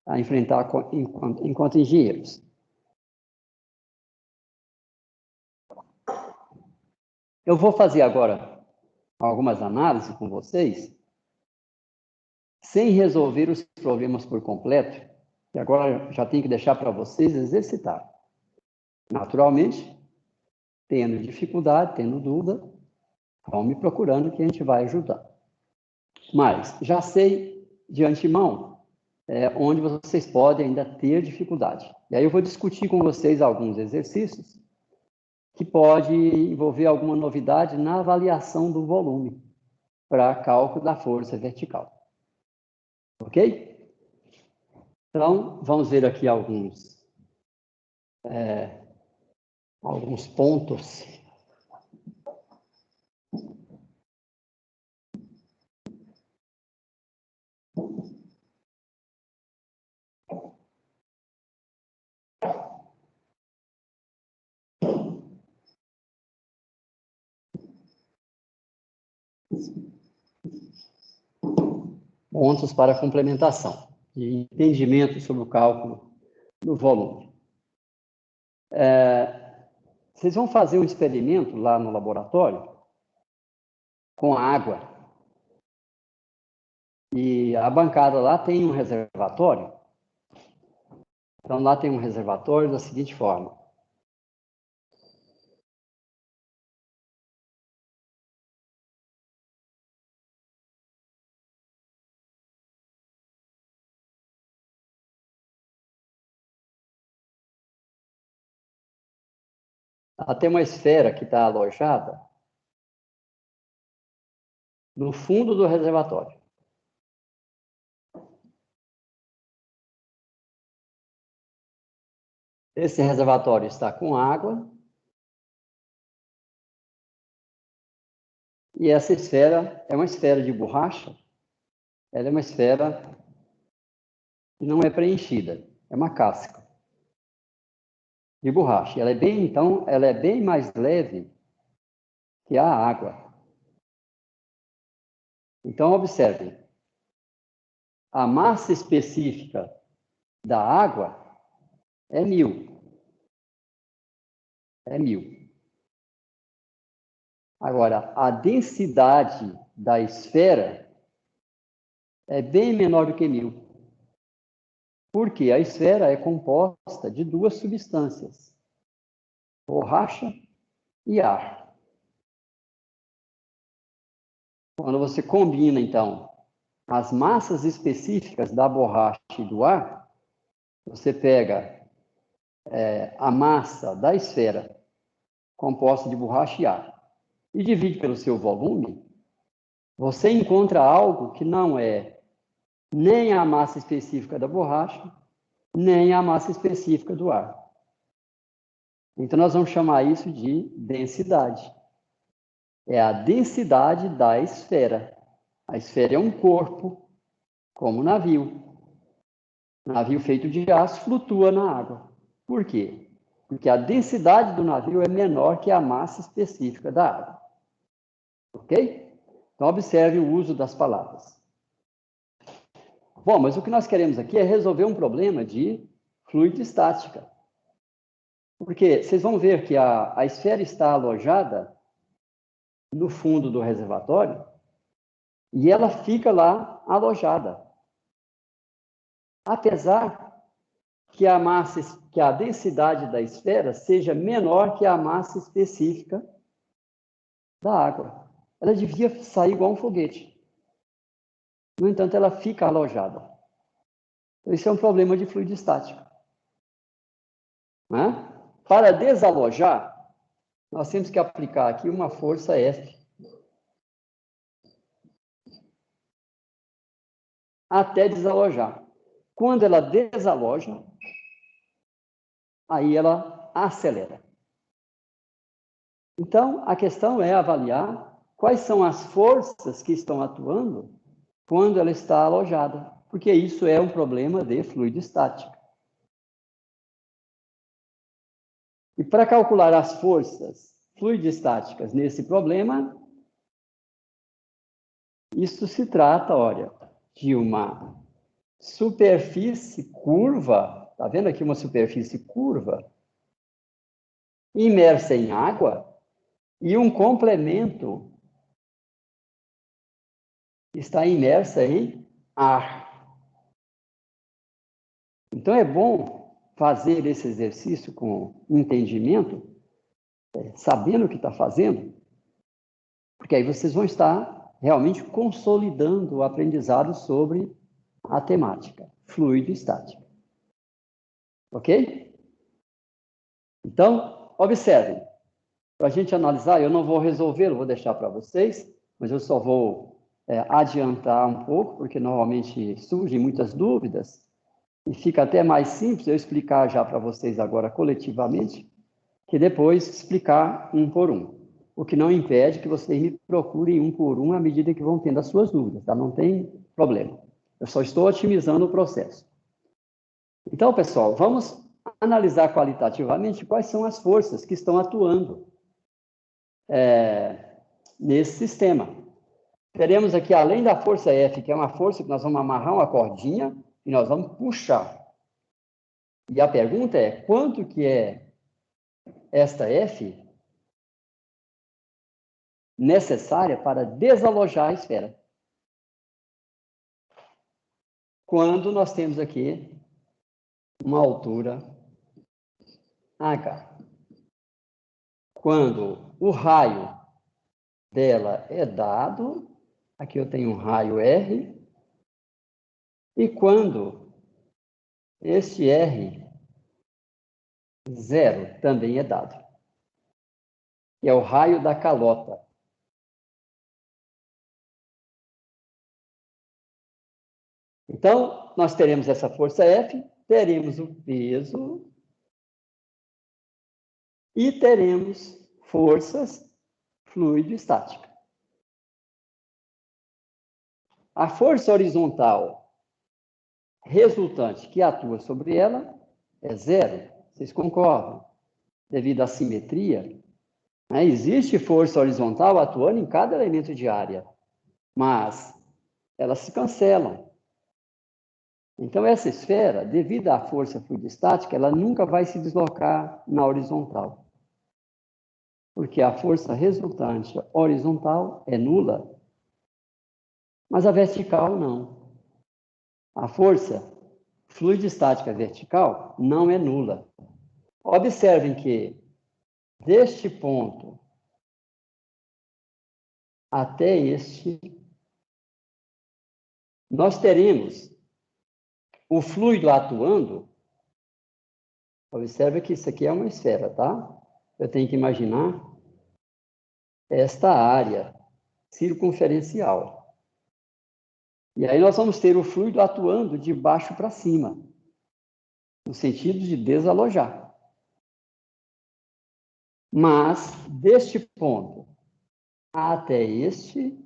a enfrentar enquanto engenheiros. Eu vou fazer agora algumas análises com vocês, sem resolver os problemas por completo, que agora já tenho que deixar para vocês exercitar. Naturalmente, tendo dificuldade, tendo dúvida, vão me procurando que a gente vai ajudar. Mas já sei de antemão onde vocês podem ainda ter dificuldade. E aí eu vou discutir com vocês alguns exercícios que pode envolver alguma novidade na avaliação do volume para cálculo da força vertical. Ok? Então, vamos ver aqui alguns pontos. Pontos para complementação e entendimento sobre o cálculo do volume. Vocês vão fazer um experimento lá no laboratório com água. E a bancada lá tem um reservatório. Então, lá tem um reservatório da seguinte forma. Ela tem uma esfera que está alojada no fundo do reservatório. Esse reservatório está com água. E essa esfera é uma esfera de borracha. Ela é uma esfera que não é preenchida. É uma casca de borracha. Então, ela é bem mais leve que a água. Então, observe. A massa específica da água é 1000. É 1000. Agora, a densidade da esfera é bem menor do que 1000. Porque a esfera é composta de duas substâncias, borracha e ar. Quando você combina, então, as massas específicas da borracha e do ar, você pega a massa da esfera composta de borracha e ar e divide pelo seu volume, você encontra algo que não é nem a massa específica da borracha, nem a massa específica do ar. Então, nós vamos chamar isso de densidade. É a densidade da esfera. A esfera é um corpo, como um navio. Navio feito de aço flutua na água. Por quê? Porque a densidade do navio é menor que a massa específica da água. Ok? Então, observe o uso das palavras. Bom, mas o que nós queremos aqui é resolver um problema de fluidostática. Porque vocês vão ver que a esfera está alojada no fundo do reservatório e ela fica lá alojada. Apesar que a densidade da esfera seja menor que a massa específica da água. Ela devia sair igual um foguete. No entanto, ela fica alojada. Isso é um problema de fluidostática. Né? Para desalojar, nós temos que aplicar aqui uma força F. Até desalojar. Quando ela desaloja, aí ela acelera. Então, a questão é avaliar quais são as forças que estão atuando quando ela está alojada, porque isso é um problema de fluidostática. E para calcular as forças fluidostáticas nesse problema, isso se trata, olha, de uma superfície curva, está vendo aqui uma superfície curva, imersa em água, e um complemento está imersa em ar. Então, é bom fazer esse exercício com entendimento, sabendo o que está fazendo, porque aí vocês vão estar realmente consolidando o aprendizado sobre a temática fluido-estática. Ok? Então, observem. Para a gente analisar, eu não vou resolver, vou deixar para vocês, mas eu só vou adiantar um pouco, porque normalmente surgem muitas dúvidas, e fica até mais simples eu explicar já para vocês agora coletivamente, que depois explicar um por um. O que não impede que vocês me procurem um por um à medida que vão tendo as suas dúvidas, tá? Não tem problema. Eu só estou otimizando o processo. Então, pessoal, vamos analisar qualitativamente quais são as forças que estão atuando nesse sistema. Teremos aqui, além da força F, que é uma força que nós vamos amarrar uma cordinha e nós vamos puxar. E a pergunta é, quanto que é esta F necessária para desalojar a esfera? quando nós temos aqui uma altura H. Quando o raio dela é dado, aqui eu tenho um raio R, e quando este R, 0, também é dado, que é o raio da calota. Então, nós teremos essa força F, teremos o peso e teremos forças fluido-estática. A força horizontal resultante que atua sobre ela é 0. Vocês concordam? Devido à simetria, né? Existe força horizontal atuando em cada elemento de área, mas elas se cancelam. Então, essa esfera, devido à força fluidostática, ela nunca vai se deslocar na horizontal. Porque a força resultante horizontal é nula, mas a vertical não. A força fluidostática vertical não é nula. Observem que, deste ponto até este, nós teremos o fluido atuando. Observe que isso aqui é uma esfera, tá? Eu tenho que imaginar esta área circunferencial. E aí nós vamos ter o fluido atuando de baixo para cima, no sentido de desalojar. Mas, deste ponto até este,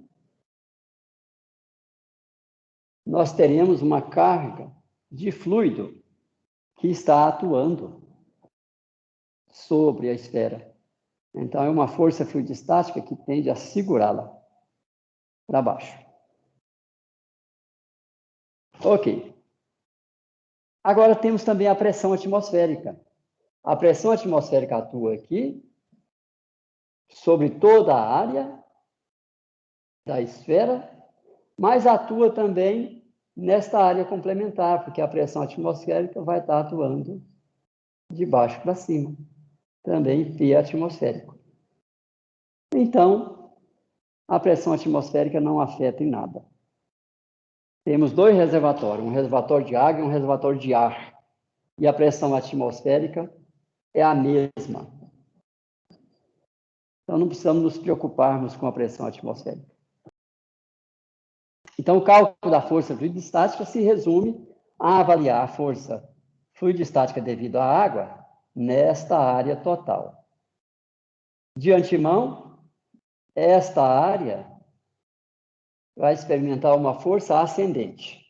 nós teremos uma carga de fluido que está atuando sobre a esfera. Então, é uma força fluidostática que tende a segurá-la para baixo. Ok. Agora temos também a pressão atmosférica. A pressão atmosférica atua aqui, sobre toda a área da esfera, mas atua também nesta área complementar, porque a pressão atmosférica vai estar atuando de baixo para cima, também P atmosférico. Então, a pressão atmosférica não afeta em nada. Temos dois reservatórios, um reservatório de água e um reservatório de ar. E a pressão atmosférica é a mesma. Então, não precisamos nos preocuparmos com a pressão atmosférica. Então, o cálculo da força fluidostática se resume a avaliar a força fluidostática devido à água nesta área total. De antemão, esta área vai experimentar uma força ascendente.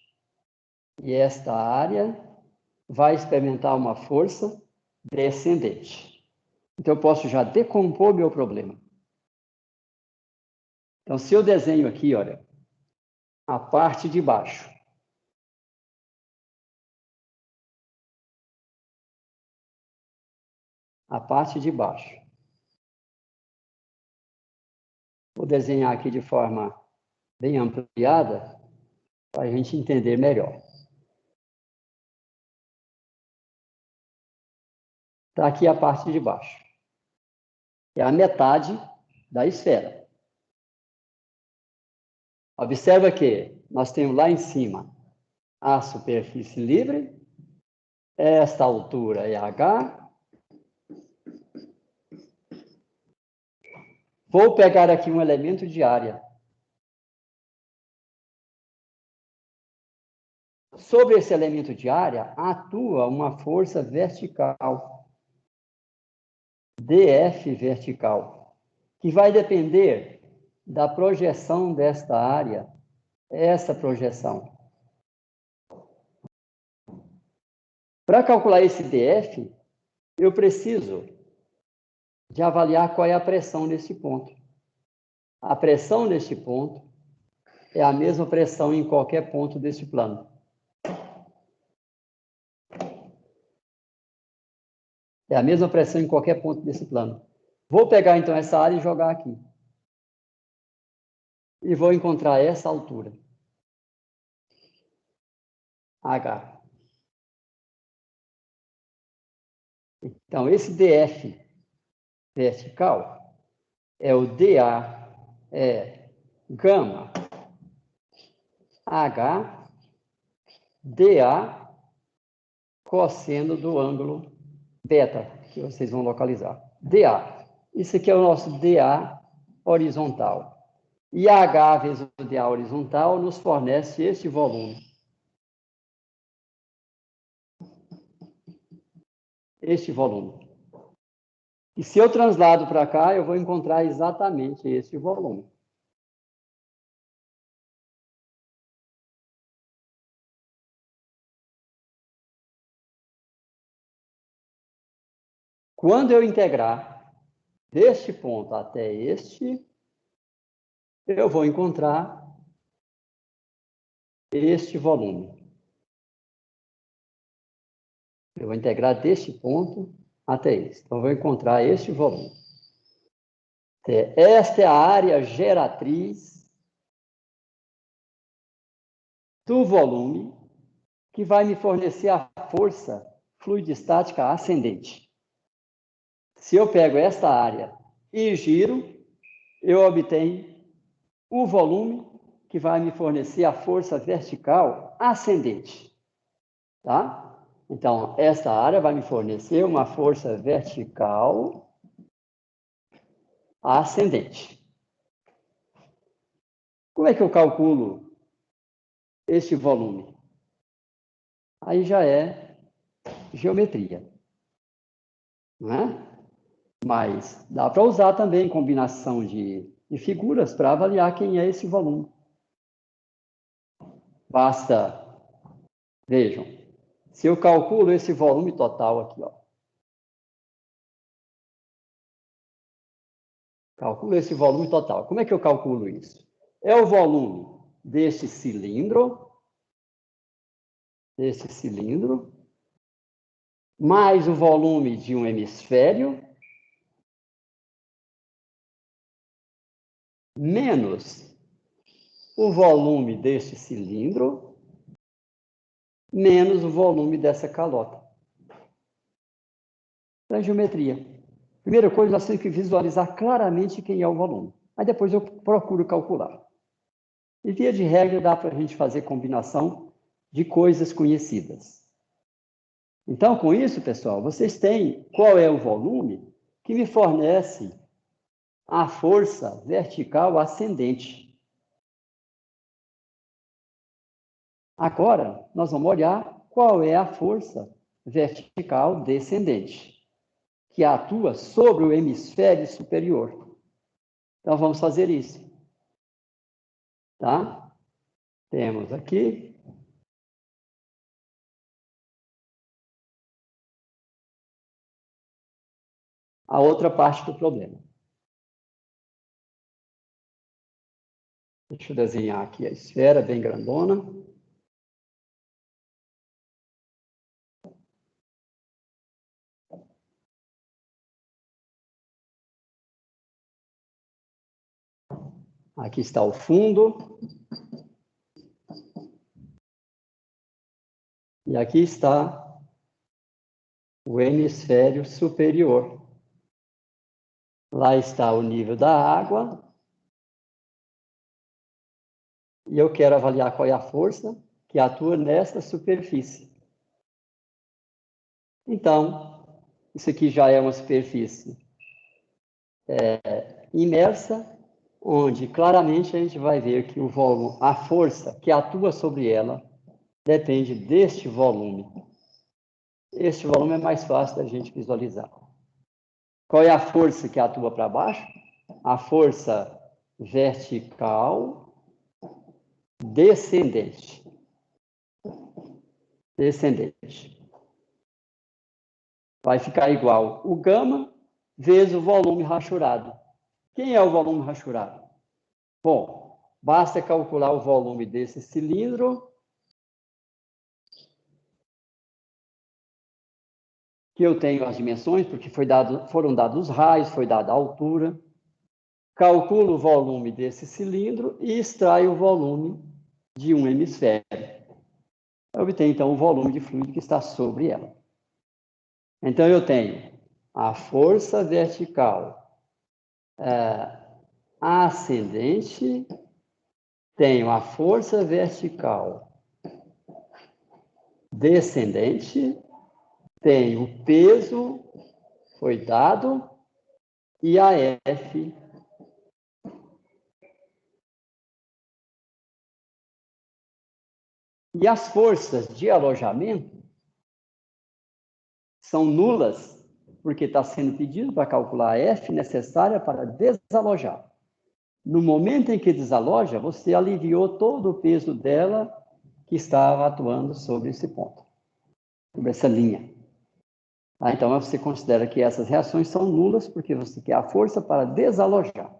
E esta área vai experimentar uma força descendente. Então, eu posso já decompor meu problema. Então, se eu desenho aqui, olha, a parte de baixo. A parte de baixo. Vou desenhar aqui de forma bem ampliada, para a gente entender melhor. Está aqui a parte de baixo. É a metade da esfera. Observa que nós temos lá em cima a superfície livre, esta altura é H. Vou pegar aqui um elemento de área. Sobre esse elemento de área, atua uma força vertical, dF vertical, que vai depender da projeção desta área, essa projeção. Para calcular esse dF, eu preciso de avaliar qual é a pressão nesse ponto. A pressão neste ponto é a mesma pressão em qualquer ponto deste plano. É a mesma pressão em qualquer ponto desse plano. Vou pegar, então, essa área e jogar aqui. E vou encontrar essa altura. H. Então, esse DF vertical é o DA, gama, H, DA, cosseno do ângulo beta, que vocês vão localizar. DA. Isso aqui é o nosso DA horizontal. E H vezes o DA horizontal nos fornece este volume. Este volume. E se eu translado para cá, eu vou encontrar exatamente este volume. Quando eu integrar deste ponto até este, eu vou encontrar este volume. Eu vou integrar deste ponto até este. Então, eu vou encontrar este volume. Esta é a área geratriz do volume que vai me fornecer a força fluidostática ascendente. Se eu pego esta área e giro, eu obtenho o volume que vai me fornecer a força vertical ascendente. Tá? Então, esta área vai me fornecer uma força vertical ascendente. Como é que eu calculo este volume? Aí já é geometria. Não é? Mas dá para usar também combinação de figuras para avaliar quem é esse volume. Basta, vejam, se eu calculo esse volume total aqui, ó. Calculo esse volume total. Como é que eu calculo isso? É o volume deste cilindro, mais o volume de um hemisfério, menos o volume deste cilindro, menos o volume dessa calota. Então, é geometria. Primeira coisa, nós temos que visualizar claramente quem é o volume. Aí depois eu procuro calcular. E, via de regra, dá para a gente fazer combinação de coisas conhecidas. Então, com isso, pessoal, vocês têm qual é o volume que me fornece a força vertical ascendente. Agora, nós vamos olhar qual é a força vertical descendente, que atua sobre o hemisfério superior. Então, vamos fazer isso. Tá? Temos aqui a outra parte do problema. Deixa eu desenhar aqui a esfera bem grandona. Aqui está o fundo. E aqui está o hemisfério superior. Lá está o nível da água. E eu quero avaliar qual é a força que atua nesta superfície. Então, isso aqui já é uma superfície imersa, onde claramente a gente vai ver que o volume, a força que atua sobre ela, depende deste volume. Este volume é mais fácil da gente visualizar. Qual é a força que atua para baixo? A força vertical descendente. Vai ficar igual o gama vezes o volume rachurado. Quem é o volume rachurado? Bom, basta calcular o volume desse cilindro, que eu tenho as dimensões, porque foram dados os raios, foi dada a altura. Calculo o volume desse cilindro e extraio o volume de um hemisfério. eu obtenho, então, o volume de fluido que está sobre ela. Então, eu tenho a força vertical ascendente, tenho a força vertical descendente, tenho o peso, foi dado, e a F. E as forças de alojamento são nulas, porque está sendo pedido para calcular a F necessária para desalojar. No momento em que desaloja, você aliviou todo o peso dela que estava atuando sobre esse ponto, sobre essa linha. Então, você considera que essas reações são nulas, porque você quer a força para desalojar.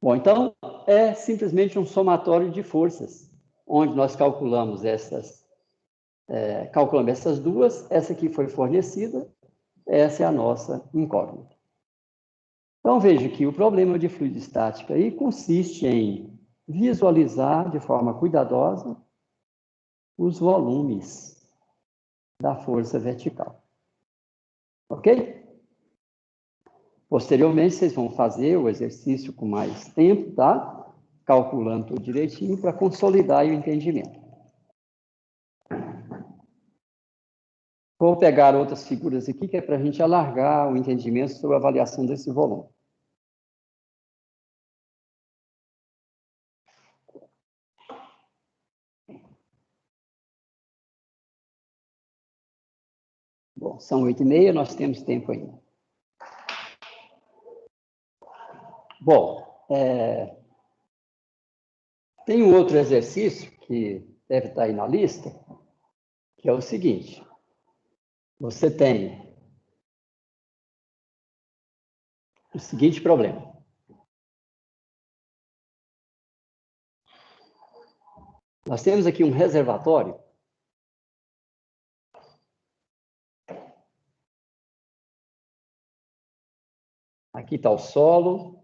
Bom, então, é simplesmente um somatório de forças, onde nós calculamos essas duas, essa aqui foi fornecida, essa é a nossa incógnita. Então, veja que o problema de fluidostática aí consiste em visualizar de forma cuidadosa os volumes da força vertical. Ok? Posteriormente, vocês vão fazer o exercício com mais tempo, tá? Calculando tudo direitinho para consolidar o entendimento. Vou pegar outras figuras aqui, que é para a gente alargar o entendimento sobre a avaliação desse volume. Bom, são 8h30, nós temos tempo ainda. Bom, tem um outro exercício que deve estar aí na lista, que é o seguinte. Você tem o seguinte problema. Nós temos aqui um reservatório aqui está o solo.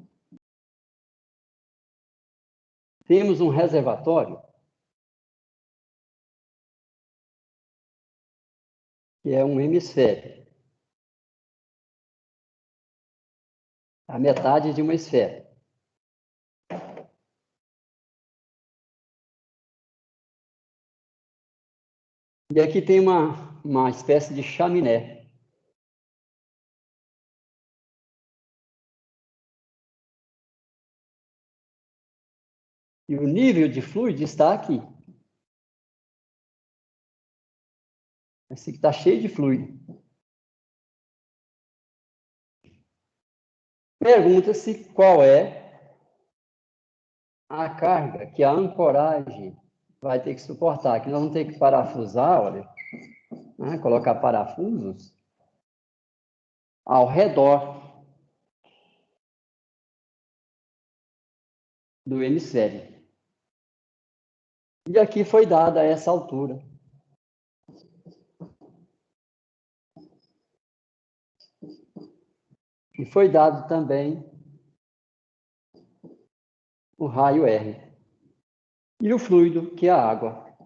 Temos um reservatório que é um hemisfério. A metade de uma esfera. E aqui tem uma espécie de chaminé. E o nível de fluido está aqui. Esse aqui está cheio de fluido. Pergunta-se qual é a carga que a ancoragem vai ter que suportar. Que nós vamos ter que parafusar, olha, né, colocar parafusos ao redor do hemisfério. E aqui foi dada essa altura. E foi dado também o raio R. E o fluido, que é a água.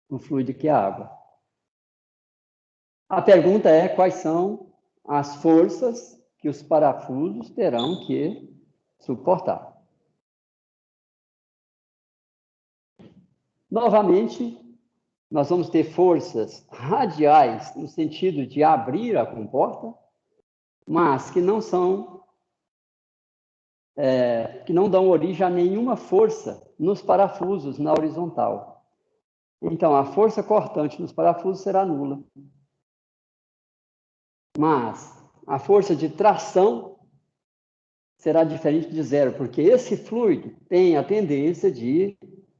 O fluido, que é a água. A pergunta é quais são as forças que os parafusos terão que suportar. Novamente, nós vamos ter forças radiais no sentido de abrir a comporta, mas que não são, que não dão origem a nenhuma força nos parafusos na horizontal. Então, a força cortante nos parafusos será nula. Mas a força de tração será diferente de zero, porque esse fluido tem a tendência de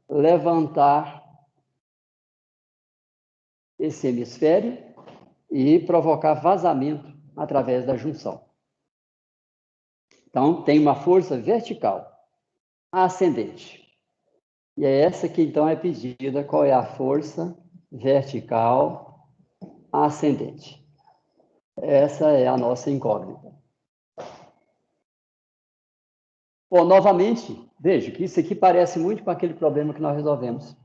levantar esse hemisfério e provocar vazamento através da junção. Então, tem uma força vertical ascendente. E é essa que, então, é pedida, qual é a força vertical ascendente. Essa é a nossa incógnita. Bom, novamente, veja que isso aqui parece muito com aquele problema que nós resolvemos.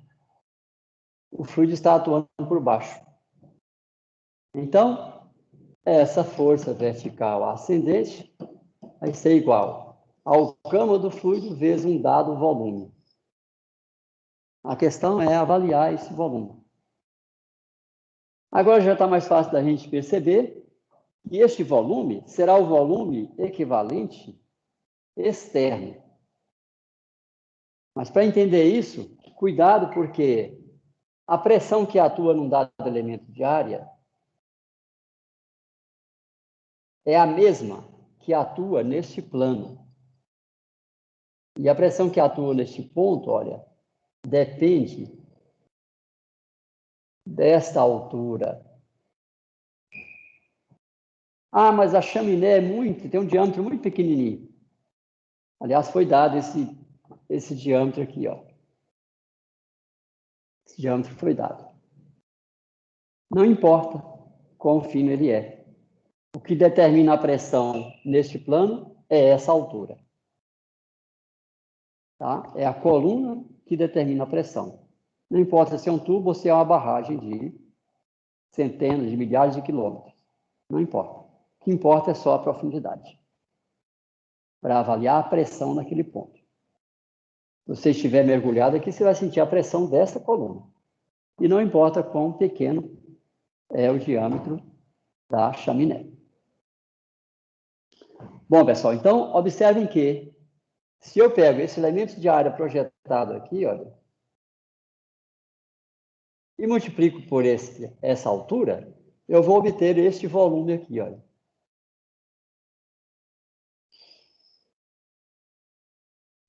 O fluido está atuando por baixo. Então, essa força vertical ascendente vai ser igual ao câmara do fluido vezes um dado volume. A questão é avaliar esse volume. Agora já está mais fácil da gente perceber que este volume será o volume equivalente externo. Mas para entender isso, cuidado, porque a pressão que atua num dado elemento de área é a mesma que atua neste plano. E a pressão que atua neste ponto, olha, depende desta altura. Ah, mas a chaminé tem um diâmetro muito pequenininho. Aliás, foi dado esse diâmetro aqui, ó. Esse diâmetro foi dado. Não importa quão fino ele é. O que determina a pressão neste plano é essa altura. Tá? É a coluna que determina a pressão. Não importa se é um tubo ou se é uma barragem de centenas de milhares de quilômetros. Não importa. O que importa é só a profundidade. Para avaliar a pressão naquele ponto. Se você estiver mergulhado aqui, você vai sentir a pressão dessa coluna. E não importa quão pequeno é o diâmetro da chaminé. Bom, pessoal, então, observem que, se eu pego esse elemento de área projetado aqui, olha, e multiplico por essa altura, eu vou obter este volume aqui, olha.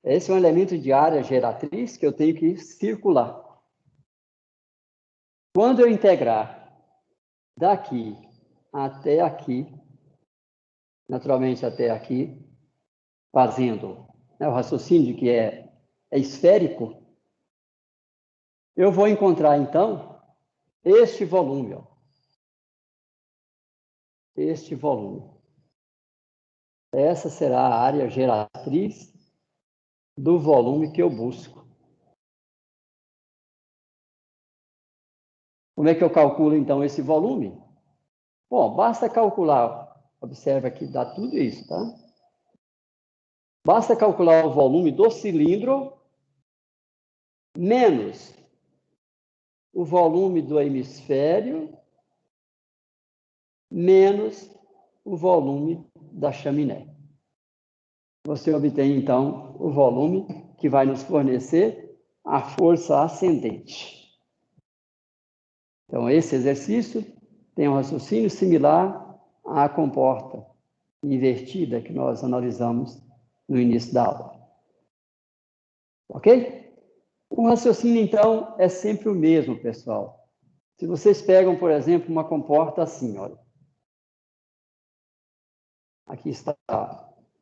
Esse é um elemento de área geratriz que eu tenho que circular. Quando eu integrar daqui até aqui, naturalmente até aqui, fazendo, né, o raciocínio de que é esférico, eu vou encontrar, então, este volume, ó. Este volume. Essa será a área geratriz do volume que eu busco. Como é que eu calculo, então, esse volume? Bom, basta calcular, observa que dá tudo isso, tá? Basta calcular o volume do cilindro menos o volume do hemisfério menos o volume da chaminé. Você obtém, então, o volume que vai nos fornecer a força ascendente. Então, esse exercício tem um raciocínio similar à comporta invertida que nós analisamos no início da aula. Ok? O raciocínio, então, é sempre o mesmo, pessoal. Se vocês pegam, por exemplo, uma comporta assim, olha. Aqui está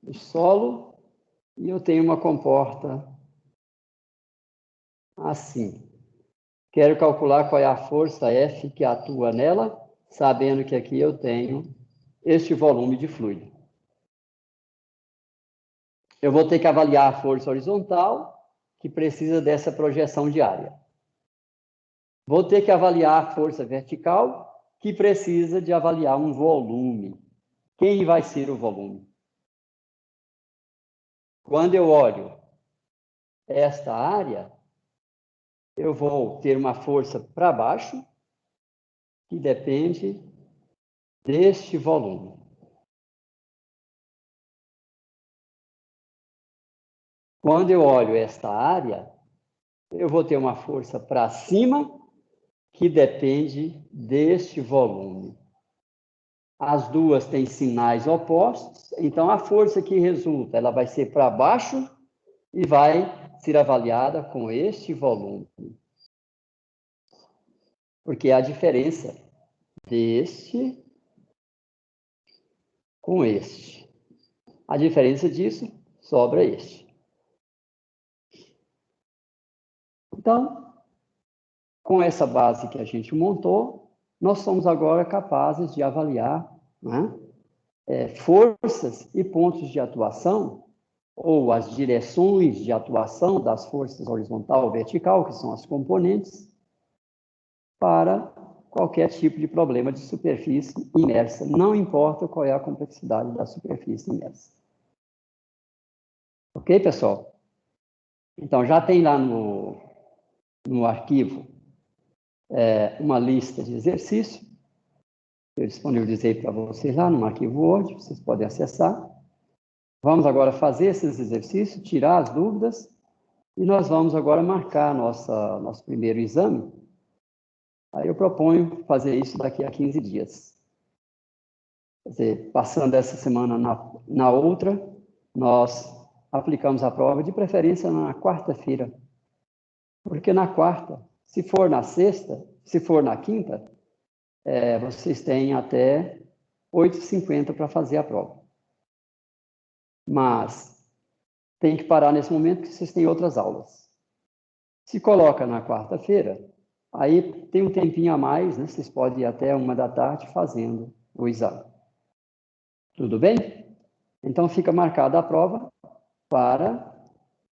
o solo e eu tenho uma comporta assim. Quero calcular qual é a força F que atua nela, sabendo que aqui eu tenho este volume de fluido. Eu vou ter que avaliar a força horizontal, que precisa dessa projeção de área. Vou ter que avaliar a força vertical, que precisa de avaliar um volume. Quem vai ser o volume? Quando eu olho esta área, eu vou ter uma força para baixo, que depende deste volume. Quando eu olho esta área, eu vou ter uma força para cima, que depende deste volume. As duas têm sinais opostos, então a força que resulta, ela vai ser para baixo e vai ser avaliada com este volume. Porque é a diferença deste com este. A diferença disso sobra este. Então, com essa base que a gente montou, nós somos agora capazes de avaliar, né, forças e pontos de atuação ou as direções de atuação das forças horizontal ou vertical, que são as componentes, para qualquer tipo de problema de superfície imersa, não importa qual é a complexidade da superfície imersa. Ok, pessoal? Então, já tem lá no arquivo uma lista de exercícios, que eu disponibilizei para vocês lá no arquivo Word, vocês podem acessar. Vamos agora fazer esses exercícios, tirar as dúvidas, e nós vamos agora marcar nosso primeiro exame. Aí eu proponho fazer isso daqui a 15 dias. Quer dizer, passando essa semana na outra, nós aplicamos a prova, de preferência na quarta-feira. Porque na quarta, se for na sexta, se for na quinta, vocês têm até 8h50 para fazer a prova. Mas tem que parar nesse momento, porque vocês têm outras aulas. Se coloca na quarta-feira, aí tem um tempinho a mais, né? Vocês podem ir até 13h fazendo o exame. Tudo bem? Então, fica marcada a prova para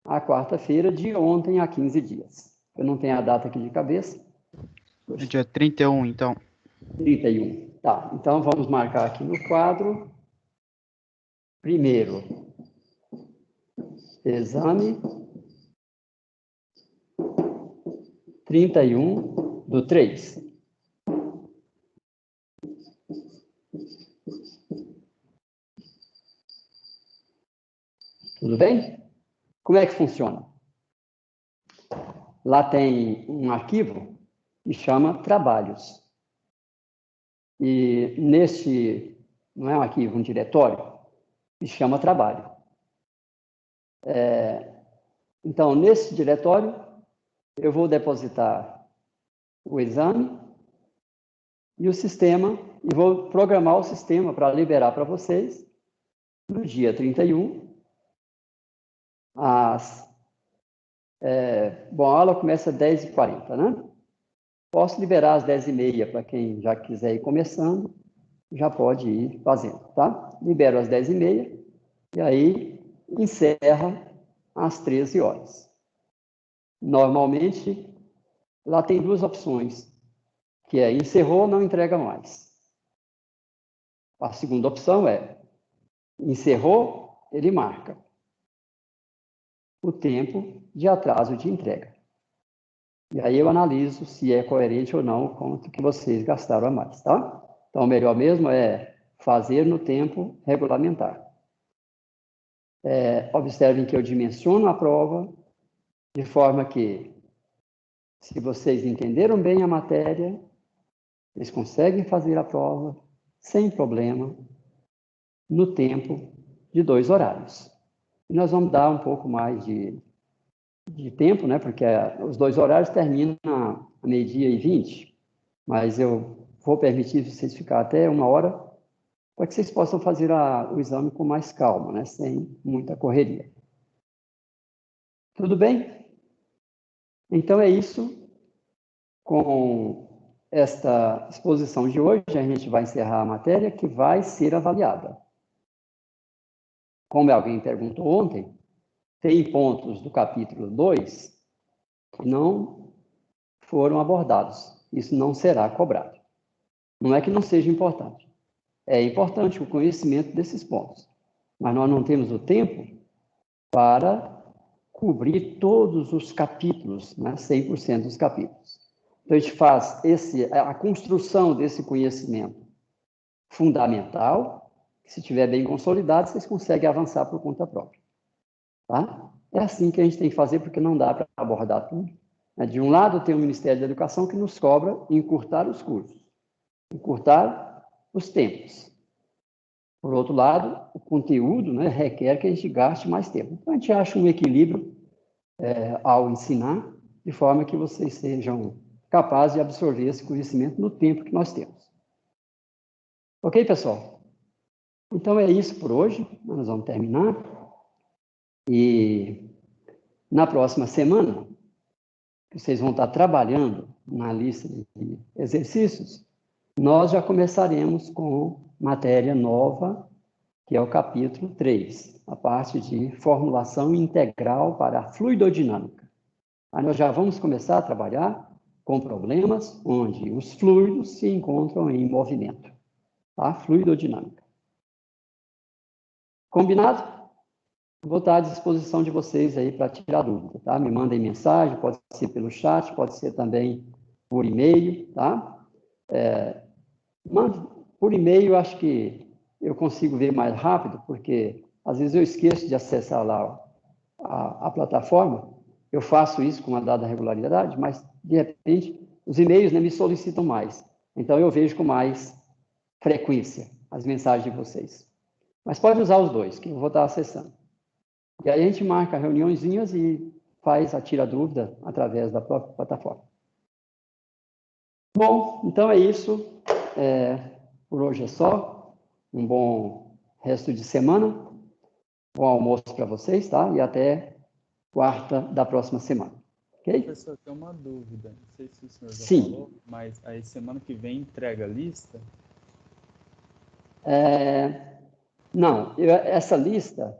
a quarta-feira, de ontem a 15 dias. Eu não tenho a data aqui de cabeça. É dia 31, então. 31. Tá, então vamos marcar aqui no quadro. Primeiro, exame 31/3. Tudo bem? Como é que funciona? Lá tem um arquivo que chama trabalhos. E não é um arquivo, um diretório, que chama trabalho. Então, nesse diretório, eu vou depositar o exame e o sistema, e vou programar o sistema para liberar para vocês no dia 31, bom, a aula começa às 10h40, né? Posso liberar às 10h30 para quem já quiser ir começando, já pode ir fazendo, tá? Libero às 10h30 e aí encerra às 13 horas. Normalmente, lá tem duas opções, que é encerrou, não entrega mais. A segunda opção é encerrou, ele marca o tempo de atraso de entrega. E aí eu analiso se é coerente ou não com o que vocês gastaram a mais, tá? Então, o melhor mesmo é fazer no tempo regulamentar. Observem que eu dimensiono a prova de forma que, se vocês entenderam bem a matéria, eles conseguem fazer a prova sem problema no tempo de 2 horários. E nós vamos dar um pouco mais de tempo, né? Porque os 2 horários terminam a 12h20, mas eu vou permitir vocês ficar até 1h para que vocês possam fazer o exame com mais calma, né? Sem muita correria. Tudo bem? Então é isso. Com esta exposição de hoje, a gente vai encerrar a matéria que vai ser avaliada. Como alguém perguntou ontem, tem pontos do capítulo 2 que não foram abordados. Isso não será cobrado. Não é que não seja importante. É importante o conhecimento desses pontos. Mas nós não temos o tempo para cobrir todos os capítulos, né? 100% dos capítulos. Então, a gente faz a construção desse conhecimento fundamental, que, se estiver bem consolidado, vocês conseguem avançar por conta própria. Tá? É assim que a gente tem que fazer, porque não dá para abordar tudo. De um lado, tem o Ministério da Educação, que nos cobra encurtar os cursos, encurtar os tempos. Por outro lado, o conteúdo, né, requer que a gente gaste mais tempo. Então, a gente acha um equilíbrio ao ensinar, de forma que vocês sejam capazes de absorver esse conhecimento no tempo que nós temos. Ok, pessoal? Então, é isso por hoje. Nós vamos terminar. E na próxima semana, vocês vão estar trabalhando na lista de exercícios, nós já começaremos com matéria nova, que é o capítulo 3, a parte de formulação integral para a fluidodinâmica. Aí nós já vamos começar a trabalhar com problemas onde os fluidos se encontram em movimento, tá? Fluidodinâmica. Combinado? Vou estar à disposição de vocês aí para tirar dúvida, tá? Me mandem mensagem, pode ser pelo chat, pode ser também por e-mail, tá? Por e-mail, acho que eu consigo ver mais rápido, porque às vezes eu esqueço de acessar lá a plataforma, eu faço isso com uma dada regularidade, mas, de repente, os e-mails, né, me solicitam mais. Então, eu vejo com mais frequência as mensagens de vocês. Mas pode usar os dois, que eu vou estar acessando. E aí a gente marca reuniõezinhas e tira dúvida através da própria plataforma. Bom, então é isso. Por hoje é só. Um bom resto de semana. Bom almoço para vocês, tá? E até quarta da próxima semana. Ok? Professor, tem uma dúvida. Não sei se o senhor já Sim. falou, mas aí semana que vem entrega a lista? Não, essa lista